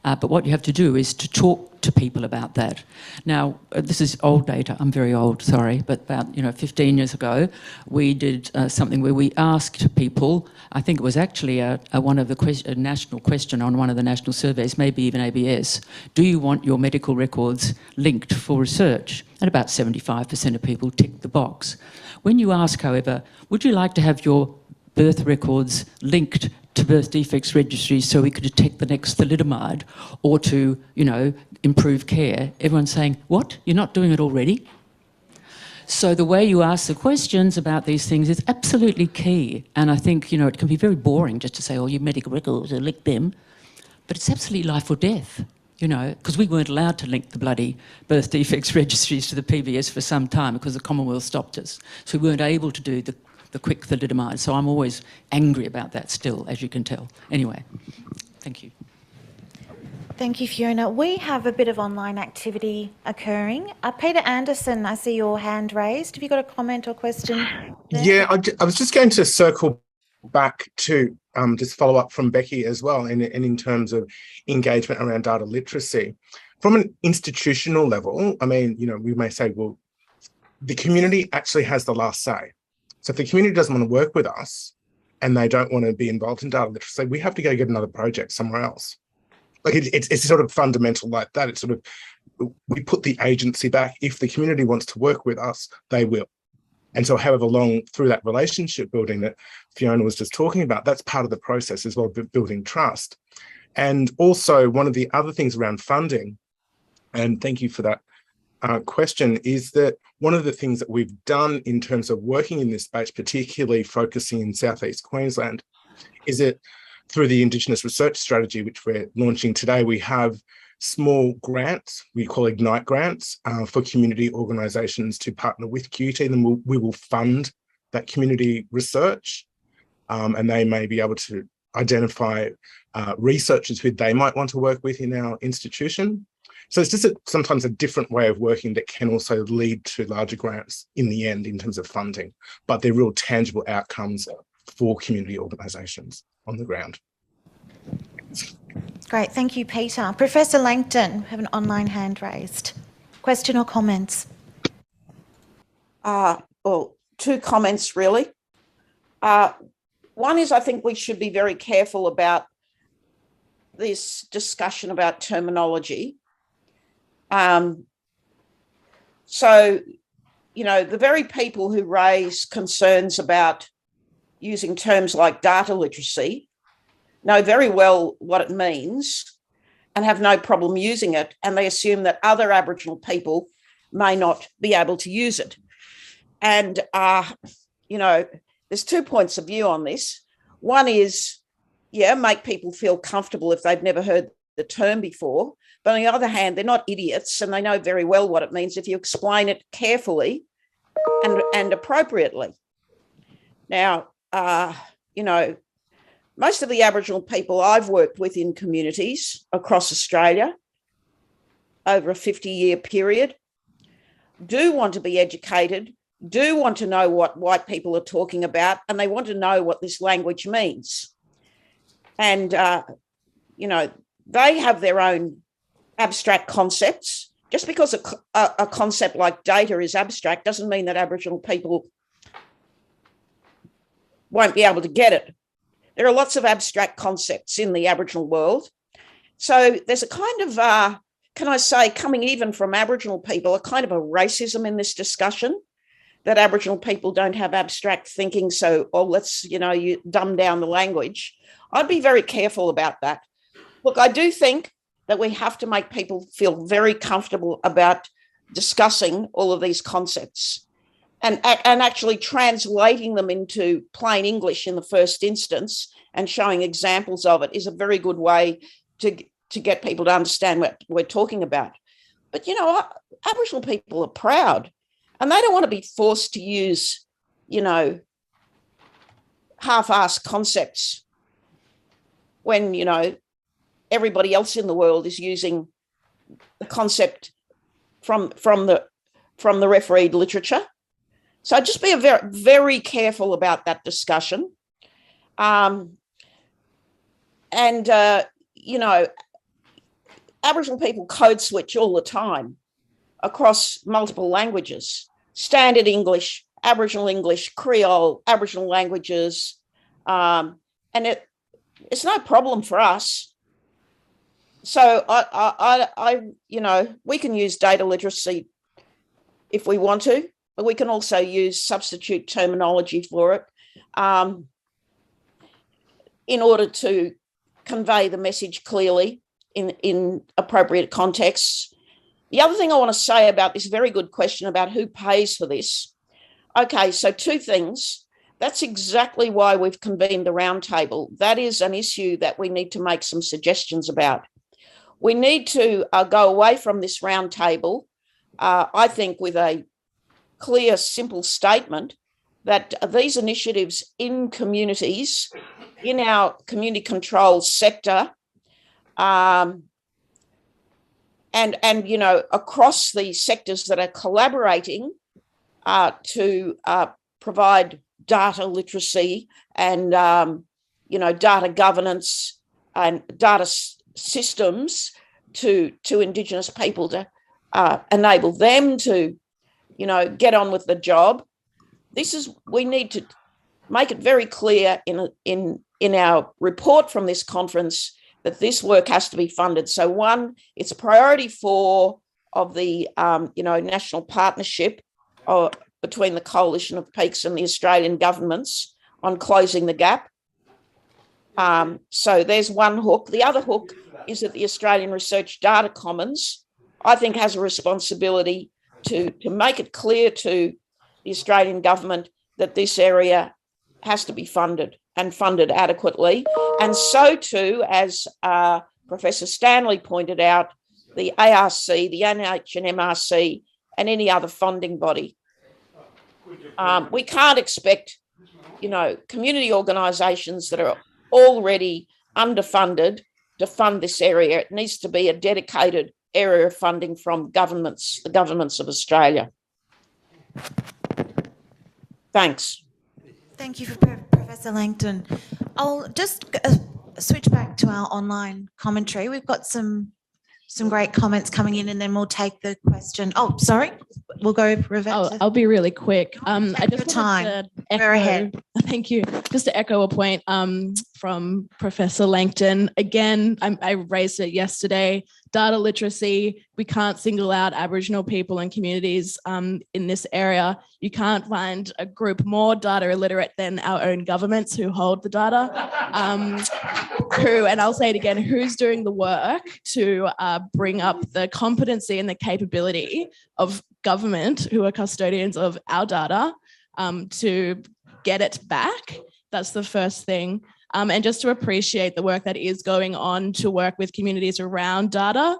But what you have to do is to talk to people about that. Now, this is old data. I'm very old, sorry, but about 15 years ago, we did something where we asked people. I think it was actually a national question on one of the national surveys, maybe even ABS. Do you want your medical records linked for research? And about 75% of people ticked the box. When you ask, however, would you like to have your birth records linked to birth defects registries so we could detect the next thalidomide, or to, improve care, everyone's saying, what? You're not doing it already? So the way you ask the questions about these things is absolutely key. And I think, it can be very boring just to say, oh, your medical records, link them. But it's absolutely life or death, because we weren't allowed to link the bloody birth defects registries to the PBS for some time because the Commonwealth stopped us. So we weren't able to do the quick thalidomide. So I'm always angry about that still, as you can tell. Anyway, thank you. Thank you, Fiona. We have a bit of online activity occurring. Peter Anderson, I see your hand raised. Have you got a comment or question there? Yeah, I was just going to circle back to just follow up from Becki as well, and in terms of engagement around data literacy. From an institutional level, I mean, we may say, well, the community actually has the last say. So if the community doesn't want to work with us and they don't want to be involved in data literacy, we have to go get another project somewhere else. Like it's sort of fundamental like that. It's sort of, we put the agency back. If the community wants to work with us, they will. And so however long through that relationship building that Fiona was just talking about, that's part of the process as well, building trust. And also one of the other things around funding, and thank you for that question, is that one of the things that we've done in terms of working in this space, particularly focusing in Southeast Queensland, is that through the Indigenous research strategy, which we're launching today, we have small grants, we call Ignite grants, for community organisations to partner with QUT, and we will fund that community research, and they may be able to identify researchers who they might want to work with in our institution. So it's just sometimes a different way of working that can also lead to larger grants in the end in terms of funding, but they're real tangible outcomes for community organisations on the ground. Great, thank you, Peter. Professor Langton, we have an online hand raised. Question or comments? Well, two comments really. One is I think we should be very careful about this discussion about terminology. So, you know, the very people who raise concerns about using terms like data literacy know very well what it means and have no problem using it, and they assume that other Aboriginal people may not be able to use it. And, you know, there's 2 points of view on this. One is, yeah, make people feel comfortable if they've never heard the term before. But on the other hand, they're not idiots and they know very well what it means if you explain it carefully and appropriately. Now, you know, most of the Aboriginal people I've worked with in communities across Australia over a 50-year period do want to be educated, do want to know what white people are talking about, and they want to know what this language means. And, you know, they have their own abstract concepts. Just because a concept like data is abstract doesn't mean that Aboriginal people won't be able to get it. There are lots of abstract concepts in the Aboriginal world. So there's a kind of, can I say, coming even from Aboriginal people, a kind of a racism in this discussion, that Aboriginal people don't have abstract thinking, so, oh, let's, you know, you dumb down the language. I'd be very careful about that. Look, I do think that we have to make people feel very comfortable about discussing all of these concepts and actually translating them into plain English in the first instance and showing examples of it is a very good way to get people to understand what we're talking about. But, you know, Aboriginal people are proud and they don't want to be forced to use, you know, half-assed concepts when, you know, everybody else in the world is using the concept from the refereed literature. So just be very, very careful about that discussion. You know, Aboriginal people code switch all the time across multiple languages, standard English, Aboriginal English, Creole, Aboriginal languages, and it's no problem for us. So I, you know, we can use data literacy if we want to, but we can also use substitute terminology for it in order to convey the message clearly in appropriate contexts. The other thing I want to say about this very good question about who pays for this. Okay, so two things. That's exactly why we've convened the roundtable. That is an issue that we need to make some suggestions about. We need to go away from this roundtable, I think, with a clear, simple statement that these initiatives in communities, in our community control sector, and you know, across the sectors that are collaborating to provide data literacy and you know, data governance and data systems to Indigenous people to enable them to, you know, get on with the job. We need to make it very clear in our report from this conference that this work has to be funded. So one, it's a priority 4 of the you know, national partnership between the Coalition of Peaks and the Australian governments on closing the gap. So there's one hook. The other hook is that the Australian Research Data Commons, I think, has a responsibility to make it clear to the Australian government that this area has to be funded and funded adequately. And so too, as Professor Stanley pointed out, the ARC, the NHMRC, and any other funding body. We can't expect, community organisations that are already underfunded to fund this area. It needs to be a dedicated area of funding from governments, the governments of Australia. Thanks. Thank you, Professor Langton. I'll just switch back to our online commentary. We've got some great comments coming in, and then we'll take the question. Oh, sorry. We'll go Rebecca. I'll be really quick. I just wanted to echo, We're ahead. Thank you. Just to echo a point from Professor Langton. Again, I raised it yesterday. Data literacy. We can't single out Aboriginal people and communities in this area. You can't find a group more data illiterate than our own governments who hold the data. And I'll say it again, who's doing the work to bring up the competency and the capability of government, who are custodians of our data, to get it back. That's the first thing. And just to appreciate the work that is going on to work with communities around data.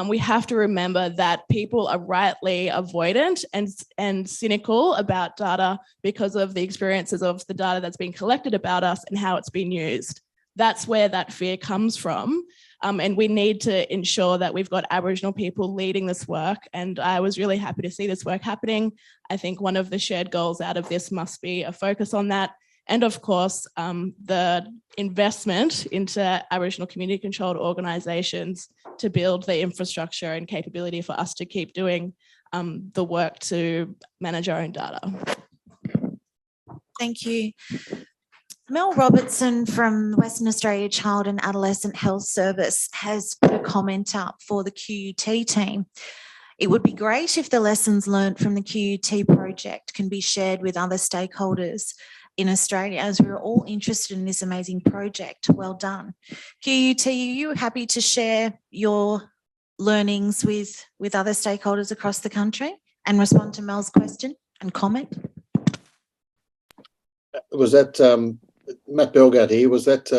We have to remember that people are rightly avoidant and cynical about data because of the experiences of the data that's been collected about us and how it's been used. That's where that fear comes from. And we need to ensure that we've got Aboriginal people leading this work. And I was really happy to see this work happening. I think one of the shared goals out of this must be a focus on that. And of course, the investment into Aboriginal community controlled organisations to build the infrastructure and capability for us to keep doing the work to manage our own data. Thank you. Mel Robertson from the Western Australia Child and Adolescent Health Service has put a comment up for the QUT team. It would be great if the lessons learnt from the QUT project can be shared with other stakeholders in Australia, as we're all interested in this amazing project. Well done. QUT, are you happy to share your learnings with other stakeholders across the country and respond to Mel's question and comment? Was that, Matt Bellgard here, was that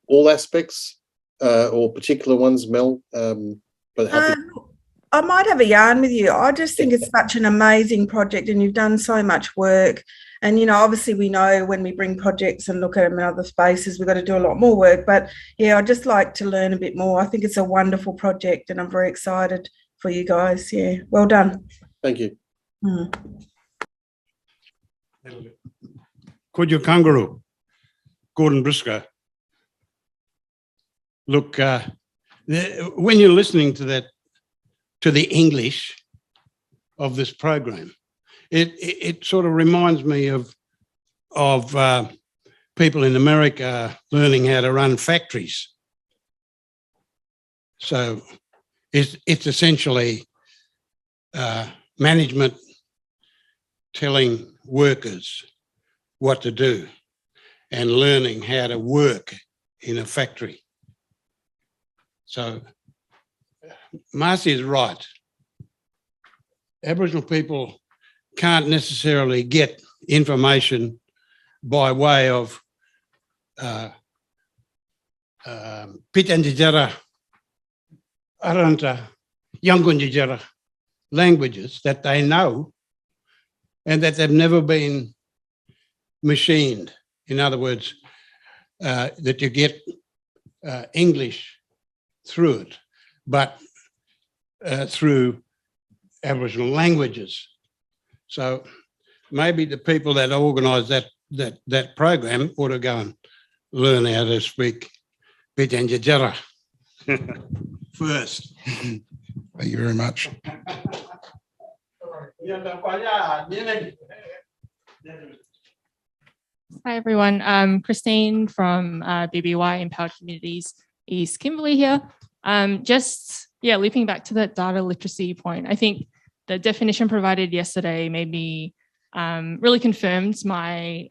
all aspects or particular ones, Mel? But happy. I might have a yarn with you. I just think it's such an amazing project and you've done so much work. And, obviously we know when we bring projects and look at them in other spaces, we've got to do a lot more work. But, yeah, I'd just like to learn a bit more. I think it's a wonderful project and I'm very excited for you guys. Yeah, well done. Thank you. Kodjo Kangaroo, Gordon Briscoe. Look, when you're listening to that, to the English of this program, it sort of reminds me of people in America learning how to run factories. So it's essentially management telling workers what to do and learning how to work in a factory. So Marcy is right. Aboriginal people can't necessarily get information by way of Pitanjijara, Aranta, Yangunjijara languages that they know and that they've never been machined. In other words, that you get English through it, but through Aboriginal languages. So maybe the people that organise that program ought to go and learn how to speak Pitanjijara first. Thank you very much. Hi everyone, Christine from BBY Empowered Communities East Kimberley here. Looping back to that data literacy point, I think the definition provided yesterday made me really confirmed my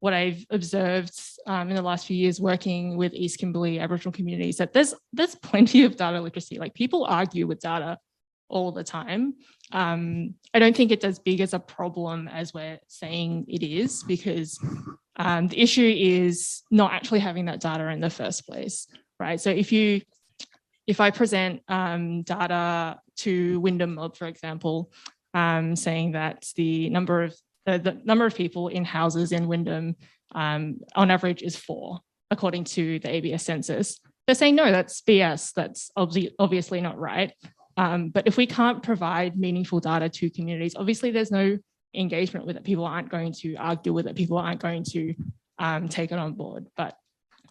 what I've observed in the last few years working with East Kimberley Aboriginal communities, that there's plenty of data literacy. Like, people argue with data all the time. I don't think it's as big as a problem as we're saying it is, because the issue is not actually having that data in the first place, right? So if I present data to Wyndham Mob, for example, saying that the number of people in houses in Wyndham on average is 4, according to the ABS census, they're saying, no, that's BS. That's obviously not right. But if we can't provide meaningful data to communities, obviously there's no engagement with it. People aren't going to argue with it. People aren't going to take it on board. But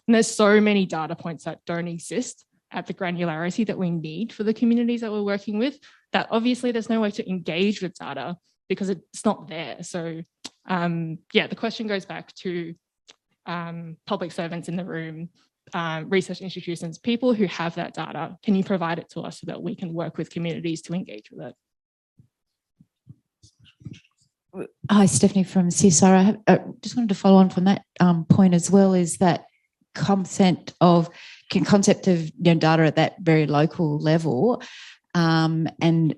there's so many data points that don't exist at the granularity that we need for the communities that we're working with, that obviously there's no way to engage with data because it's not there. So yeah, the question goes back to public servants in the room, research institutions, people who have that data. Can you provide it to us so that we can work with communities to engage with it? Hi, Stephanie from CSIRO. I just wanted to follow on from that point as well, is that concept of data at that very local level. And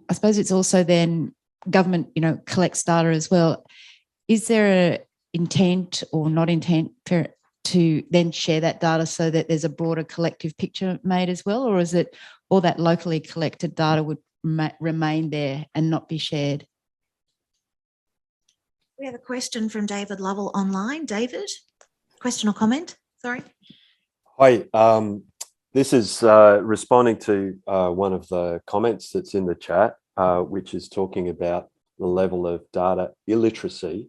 I suppose it's also then government, collects data as well. Is there an intent or not intent to then share that data so that there's a broader collective picture made as well? Or is it all that locally collected data would remain there and not be shared? We have a question from David Lovell online. David, question or comment? Sorry. Hi, this is responding to one of the comments that's in the chat, which is talking about the level of data illiteracy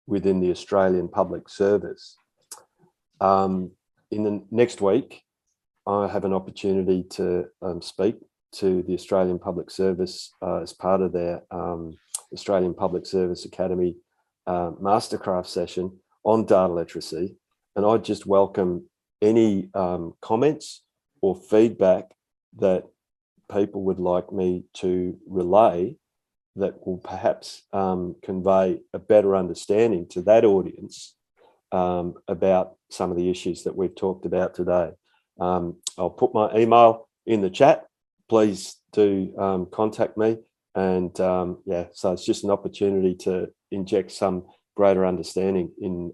within the Australian public service. In the next week, I have an opportunity to speak to the Australian Public Service as part of their Australian Public Service Academy mastercraft session on data literacy. And I just welcome any comments or feedback that people would like me to relay that will perhaps convey a better understanding to that audience about some of the issues that we've talked about today. I'll put my email in the chat. Please do contact me. And yeah, so it's just an opportunity to inject some greater understanding in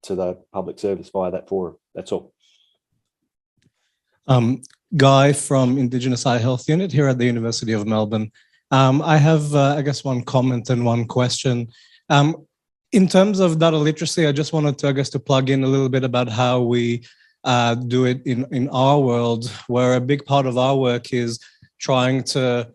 to the public service via that forum. That's all. Guy from Indigenous Eye Health Unit here at the University of Melbourne. I have, I guess, one comment and one question. In terms of data literacy, I just wanted to, I guess, to plug in a little bit about how we do it in our world, where a big part of our work is trying to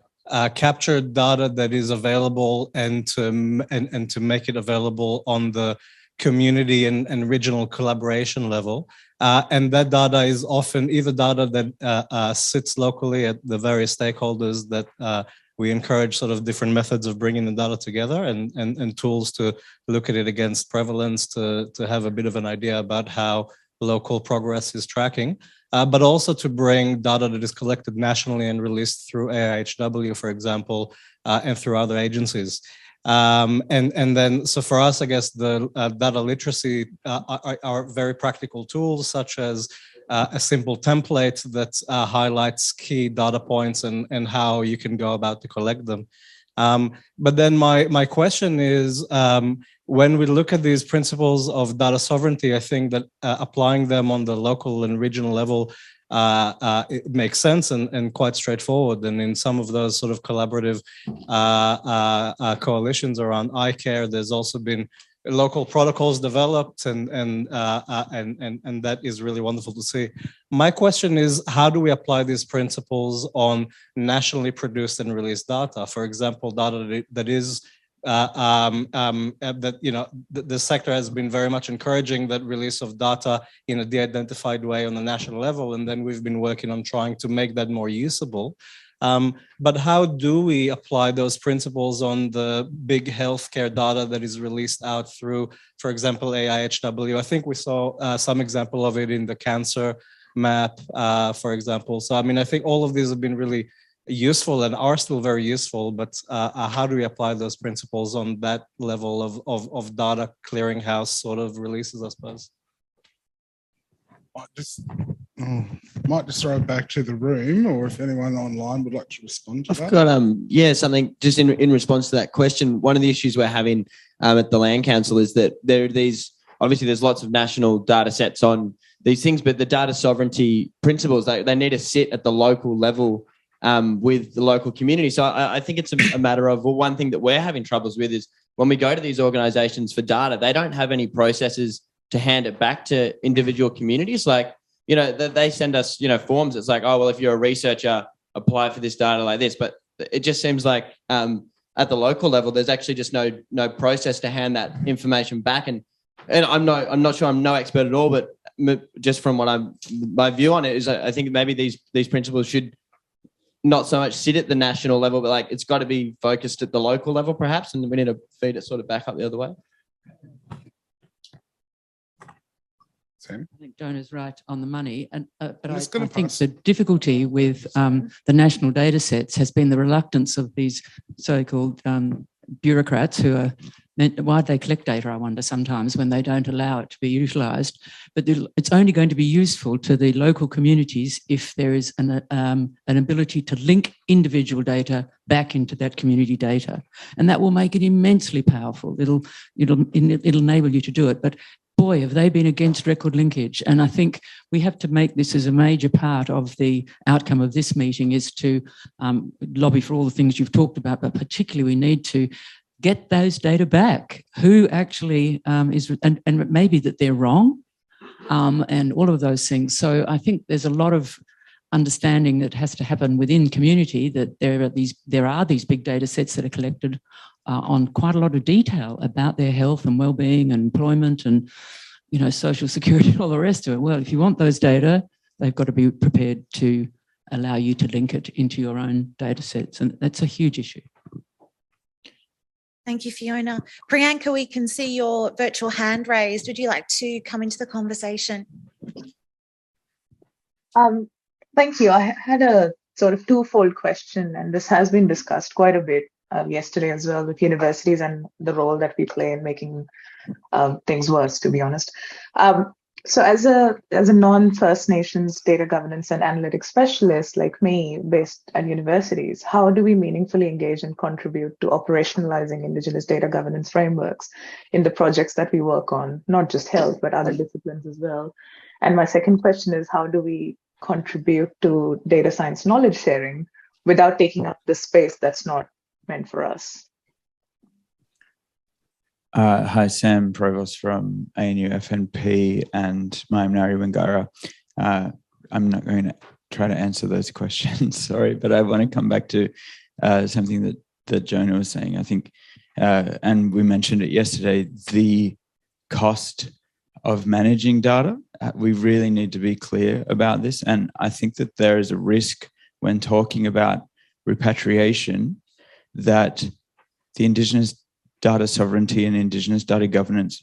capture data that is available and to make it available on the community and regional collaboration level. And that data is often either data that sits locally at the various stakeholders that we encourage sort of different methods of bringing the data together and tools to look at it against prevalence to have a bit of an idea about how local progress is tracking, but also to bring data that is collected nationally and released through AIHW, for example, and through other agencies. And then, so for us, I guess the data literacy are very practical tools, such as a simple template that highlights key data points and how you can go about to collect them. But then my question is, when we look at these principles of data sovereignty, I think that applying them on the local and regional level it makes sense and quite straightforward. And in some of those sort of collaborative coalitions around eye care, there's also been local protocols developed, and that is really wonderful to see. My question is, how do we apply these principles on nationally produced and released data? For example, data that is that, you know, the sector has been very much encouraging that release of data in a de-identified way on the national level, and then we've been working on trying to make that more usable. But how do we apply those principles on the big healthcare data that is released out through, for example, AIHW? I think we saw some example of it in the cancer map, for example. So, I mean, I think all of these have been really useful and are still very useful, but how do we apply those principles on that level of data clearinghouse sort of releases, I suppose? Might just throw it back to the room, or if anyone online would like to respond to that. I've got something just in response to that question. One of the issues we're having at the Land Council is that there are these, obviously there's lots of national data sets on these things, but the data sovereignty principles, they need to sit at the local level with the local community. So I think it's a matter of, well, one thing that we're having troubles with is when we go to these organisations for data, they don't have any processes to hand it back to individual communities. Like, they send us, forms. It's like, oh, well, if you're a researcher, apply for this data like this. But it just seems like at the local level, there's actually just no process to hand that information back. And I'm not sure, I'm no expert at all, but just from my view on it is I think maybe these principles should not so much sit at the national level, but like it's got to be focused at the local level perhaps, and we need to feed it sort of back up the other way. I think Jonah's right on the money, but I think the difficulty with the national data sets has been the reluctance of these so-called bureaucrats who are why they collect data, I wonder sometimes, when they don't allow it to be utilised. But it's only going to be useful to the local communities if there is an ability to link individual data back into that community data, and that will make it immensely powerful. It'll enable you to do it, but boy, have they been against record linkage. And I think we have to make this as a major part of the outcome of this meeting, is to lobby for all the things you've talked about, but particularly we need to get those data back. Who actually is, and maybe that they're wrong, and all of those things. So I think there's a lot of understanding that has to happen within community, that there are these big data sets that are collected on quite a lot of detail about their health and well-being and employment and, social security and all the rest of it. Well, if you want those data, they've got to be prepared to allow you to link it into your own data sets. And that's a huge issue. Thank you, Fiona. Priyanka, we can see your virtual hand raised. Would you like to come into the conversation? Thank you. I had a sort of twofold question, and this has been discussed quite a bit yesterday as well with universities and the role that we play in making things worse, to be honest. So as a non-First Nations data governance and analytics specialist like me based at universities, how do we meaningfully engage and contribute to operationalizing Indigenous data governance frameworks in the projects that we work on, not just health, but other disciplines as well? And my second question is, how do we contribute to data science knowledge sharing without taking up the space that's not meant for us? Hi, Sam Provost from ANU FNP and Mayamnari Wingara. I'm not going to try to answer those questions, sorry, but I want to come back to something that Jonah was saying. I think, and we mentioned it yesterday, the cost of managing data. We really need to be clear about this. And I think that there is a risk when talking about repatriation that the Indigenous data sovereignty and Indigenous data governance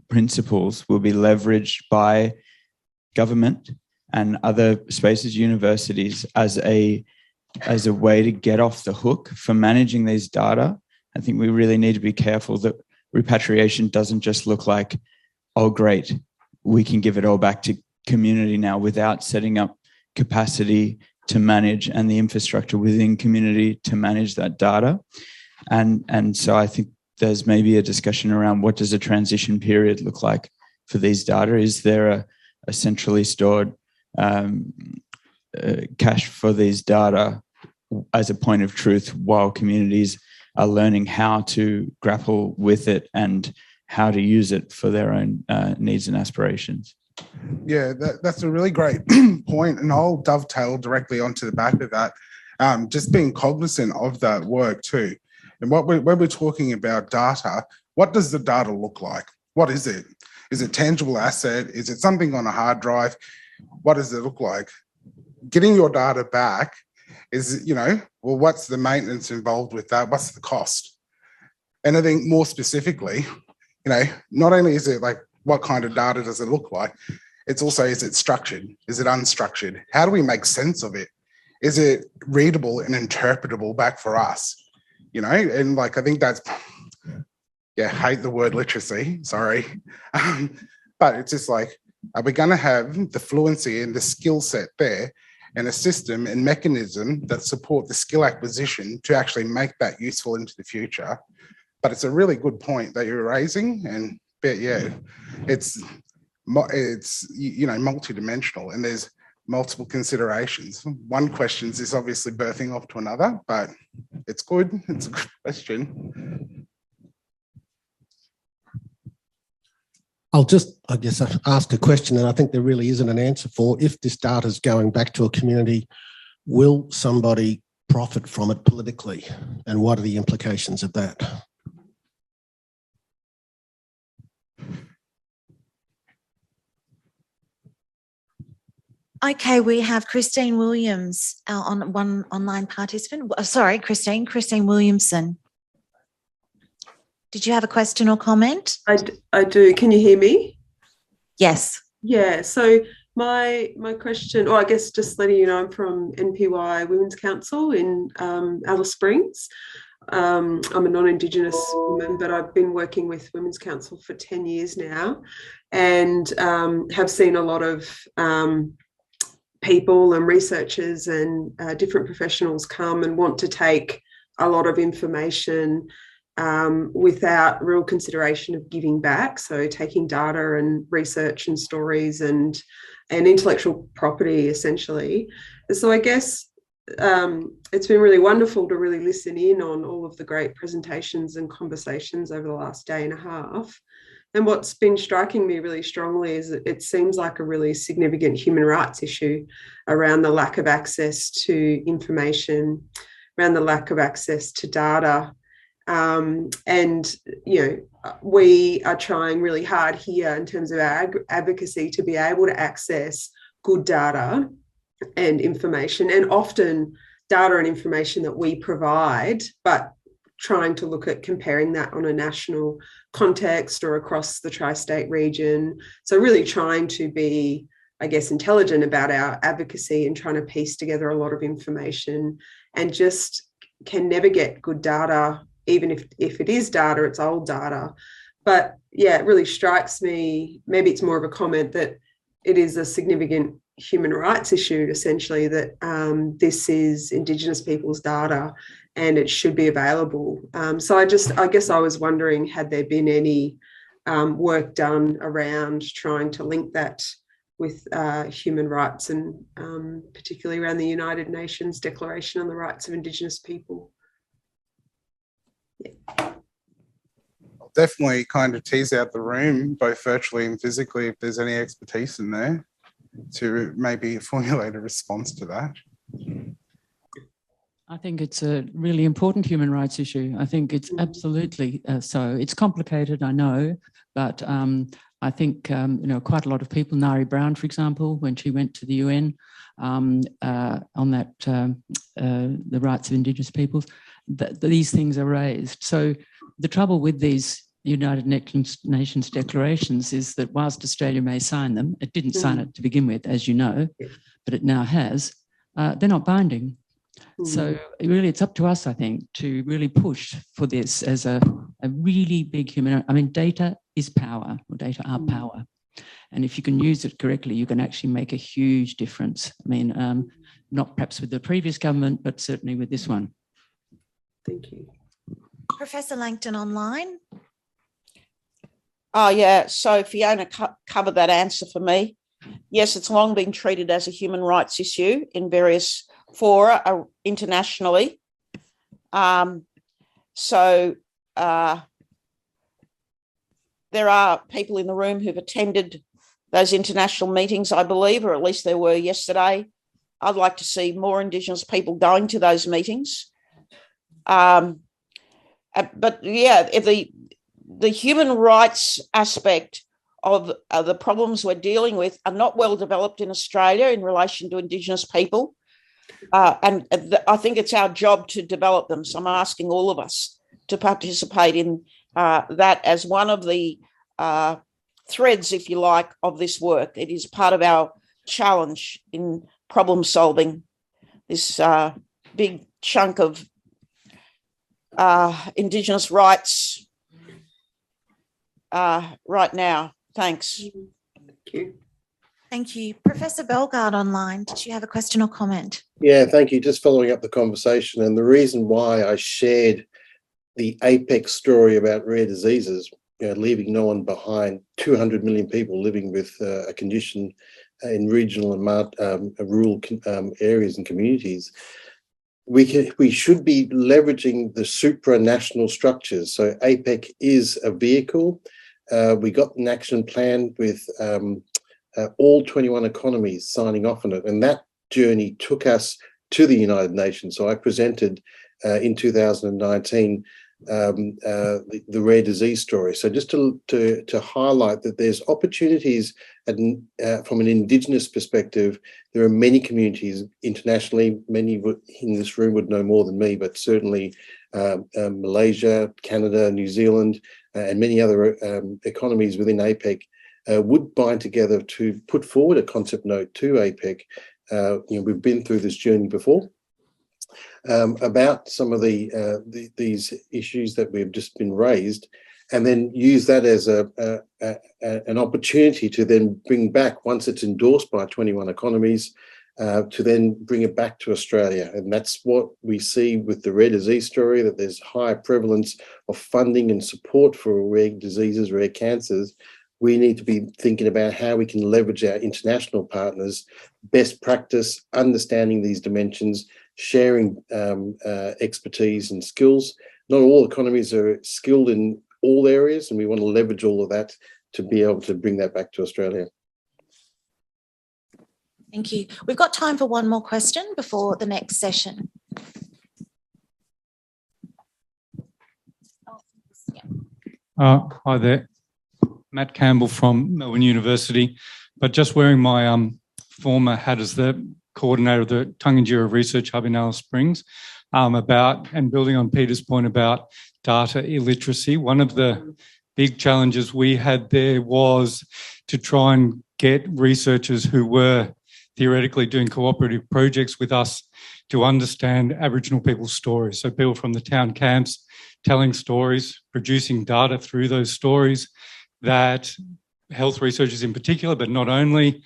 principles will be leveraged by government and other spaces, universities, as a way to get off the hook for managing these data. I think we really need to be careful that repatriation doesn't just look like, oh, great, we can give it all back to community now without setting up capacity to manage and the infrastructure within community to manage that data. And so I think there's maybe a discussion around what does a transition period look like for these data? Is there a centrally stored cache for these data as a point of truth while communities are learning how to grapple with it and how to use it for their own needs and aspirations? Yeah, that's a really great point, and I'll dovetail directly onto the back of that. Just being cognizant of that work too. And when we're talking about data, what does the data look like? What is it? Is it tangible asset? Is it something on a hard drive? What does it look like? Getting your data back is, well, what's the maintenance involved with that? What's the cost? And I think more specifically, not only is it like, what kind of data does it look like? It's also, is it structured? Is it unstructured? How do we make sense of it? is it readable and interpretable back for us? You know, and like, I think that's, yeah, hate the word literacy, sorry. But it's just like, are we going to have the fluency and the skill set there and a system and mechanism that support the skill acquisition to actually make that useful into the future? But it's a really good point that you're raising, and yeah, it's you know, multidimensional, and there's multiple considerations. One question is obviously birthing off to another, but it's good. It's a good question. I'll just, I guess, ask a question, and I think there really isn't an answer for. If this data is going back to a community, will somebody profit from it politically, and what are the implications of that? Okay, we have Christine Williams, on one online participant. Sorry, Christine Williamson. Did you have a question or comment? I do. Can you hear me? Yes. Yeah. So my question, or I guess just letting you know, I'm from NPY Women's Council in Alice Springs. I'm a non-Indigenous woman, but I've been working with Women's Council for 10 years now, and have seen a lot of people and researchers and different professionals come and want to take a lot of information without real consideration of giving back. So taking data and research and stories and intellectual property, essentially. So I guess it's been really wonderful to really listen in on all of the great presentations and conversations over the last day and a half. And what's been striking me really strongly is that it seems like a really significant human rights issue around the lack of access to information, around the lack of access to data. And, you know, we are trying really hard here in terms of our advocacy to be able to access good data and information, and often data and information that we provide, but trying to look at comparing that on a national context or across the tri-state region. So really trying to be, I guess, intelligent about our advocacy and trying to piece together a lot of information, and just can never get good data, even if it is data, it's old data. But yeah, it really strikes me, maybe it's more of a comment, that it is a significant human rights issue, essentially, that this is Indigenous people's data and it should be available. So I guess I was wondering, had there been any work done around trying to link that with human rights, and particularly around the United Nations Declaration on the Rights of Indigenous People? I'll definitely kind of tease out the room, both virtually and physically, if there's any expertise in there to maybe formulate a response to that. I think it's a really important human rights issue. I think it's absolutely so. It's complicated, I know, but I think you know, quite a lot of people, Nari Brown, for example, when she went to the UN on that the rights of Indigenous peoples, these things are raised. So the trouble with these United Nations declarations is that whilst Australia may sign them, it didn't sign it to begin with, as you know, but it now has, they're not binding. So really it's up to us, I think, to really push for this as a really big human, I mean, data is power, or data are power. And if you can use it correctly, you can actually make a huge difference. I mean, not perhaps with the previous government, but certainly with this one. Thank you. Professor Langton online. Oh, yeah. So Fiona covered that answer for me. Yes, it's long been treated as a human rights issue in various fora internationally. So there are people in the room who've attended those international meetings, I believe, or at least there were yesterday. I'd like to see more Indigenous people going to those meetings. But yeah, the human rights aspect of the problems we're dealing with are not well developed in Australia in relation to Indigenous people. And I think it's our job to develop them. So I'm asking all of us to participate in that as one of the threads, if you like, of this work. It is part of our challenge in problem solving. this big chunk of Indigenous rights right now. Thanks. Thank you. Thank you. Professor Bellgard online, did you have a question or comment? Yeah, thank you. Just following up the conversation, and the reason why I shared the apex story about rare diseases, leaving no one behind, 200 million people living with a condition in regional and rural areas and communities. We should be leveraging the supranational structures. So APEC is a vehicle. We got an action plan with all 21 economies signing off on it, and that journey took us to the United Nations. So I presented in 2019 the rare disease story. So just to highlight that there's opportunities from an Indigenous perspective. There are many communities internationally. Many in this room would know more than me, but certainly Malaysia, Canada, New Zealand, and many other economies within APEC would bind together to put forward a concept note to APEC. We've been through this journey before. About some of these issues that we've just been raised, and then use that as an opportunity to then bring back, once it's endorsed by 21 economies, to then bring it back to Australia. And that's what we see with the rare disease story, that there's higher prevalence of funding and support for rare diseases, rare cancers. We need to be thinking about how we can leverage our international partners, best practice, understanding these dimensions, sharing expertise and skills. Not all economies are skilled in all areas, and we want to leverage all of that to be able to bring that back to Australia. Thank you. We've got time for one more question before the next session. Hi there. Matt Campbell from Melbourne University, but just wearing my former hat as the coordinator of the Tungunjira Research Hub in Alice Springs, and building on Peter's point about data illiteracy. One of the big challenges we had there was to try and get researchers who were theoretically doing cooperative projects with us to understand Aboriginal people's stories. So people from the town camps telling stories, producing data through those stories that health researchers in particular, but not only,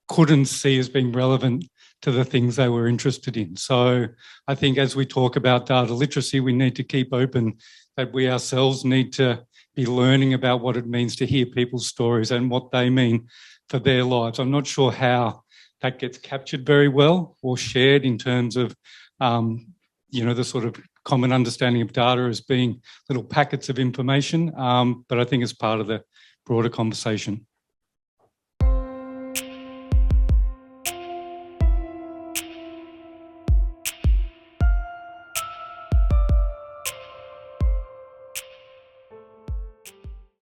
couldn't see as being relevant to the things they were interested in. So I think as we talk about data literacy, we need to keep open that we ourselves need to be learning about what it means to hear people's stories and what they mean for their lives. I'm not sure how that gets captured very well or shared in terms of, the sort of common understanding of data as being little packets of information, but I think it's part of the broader conversation.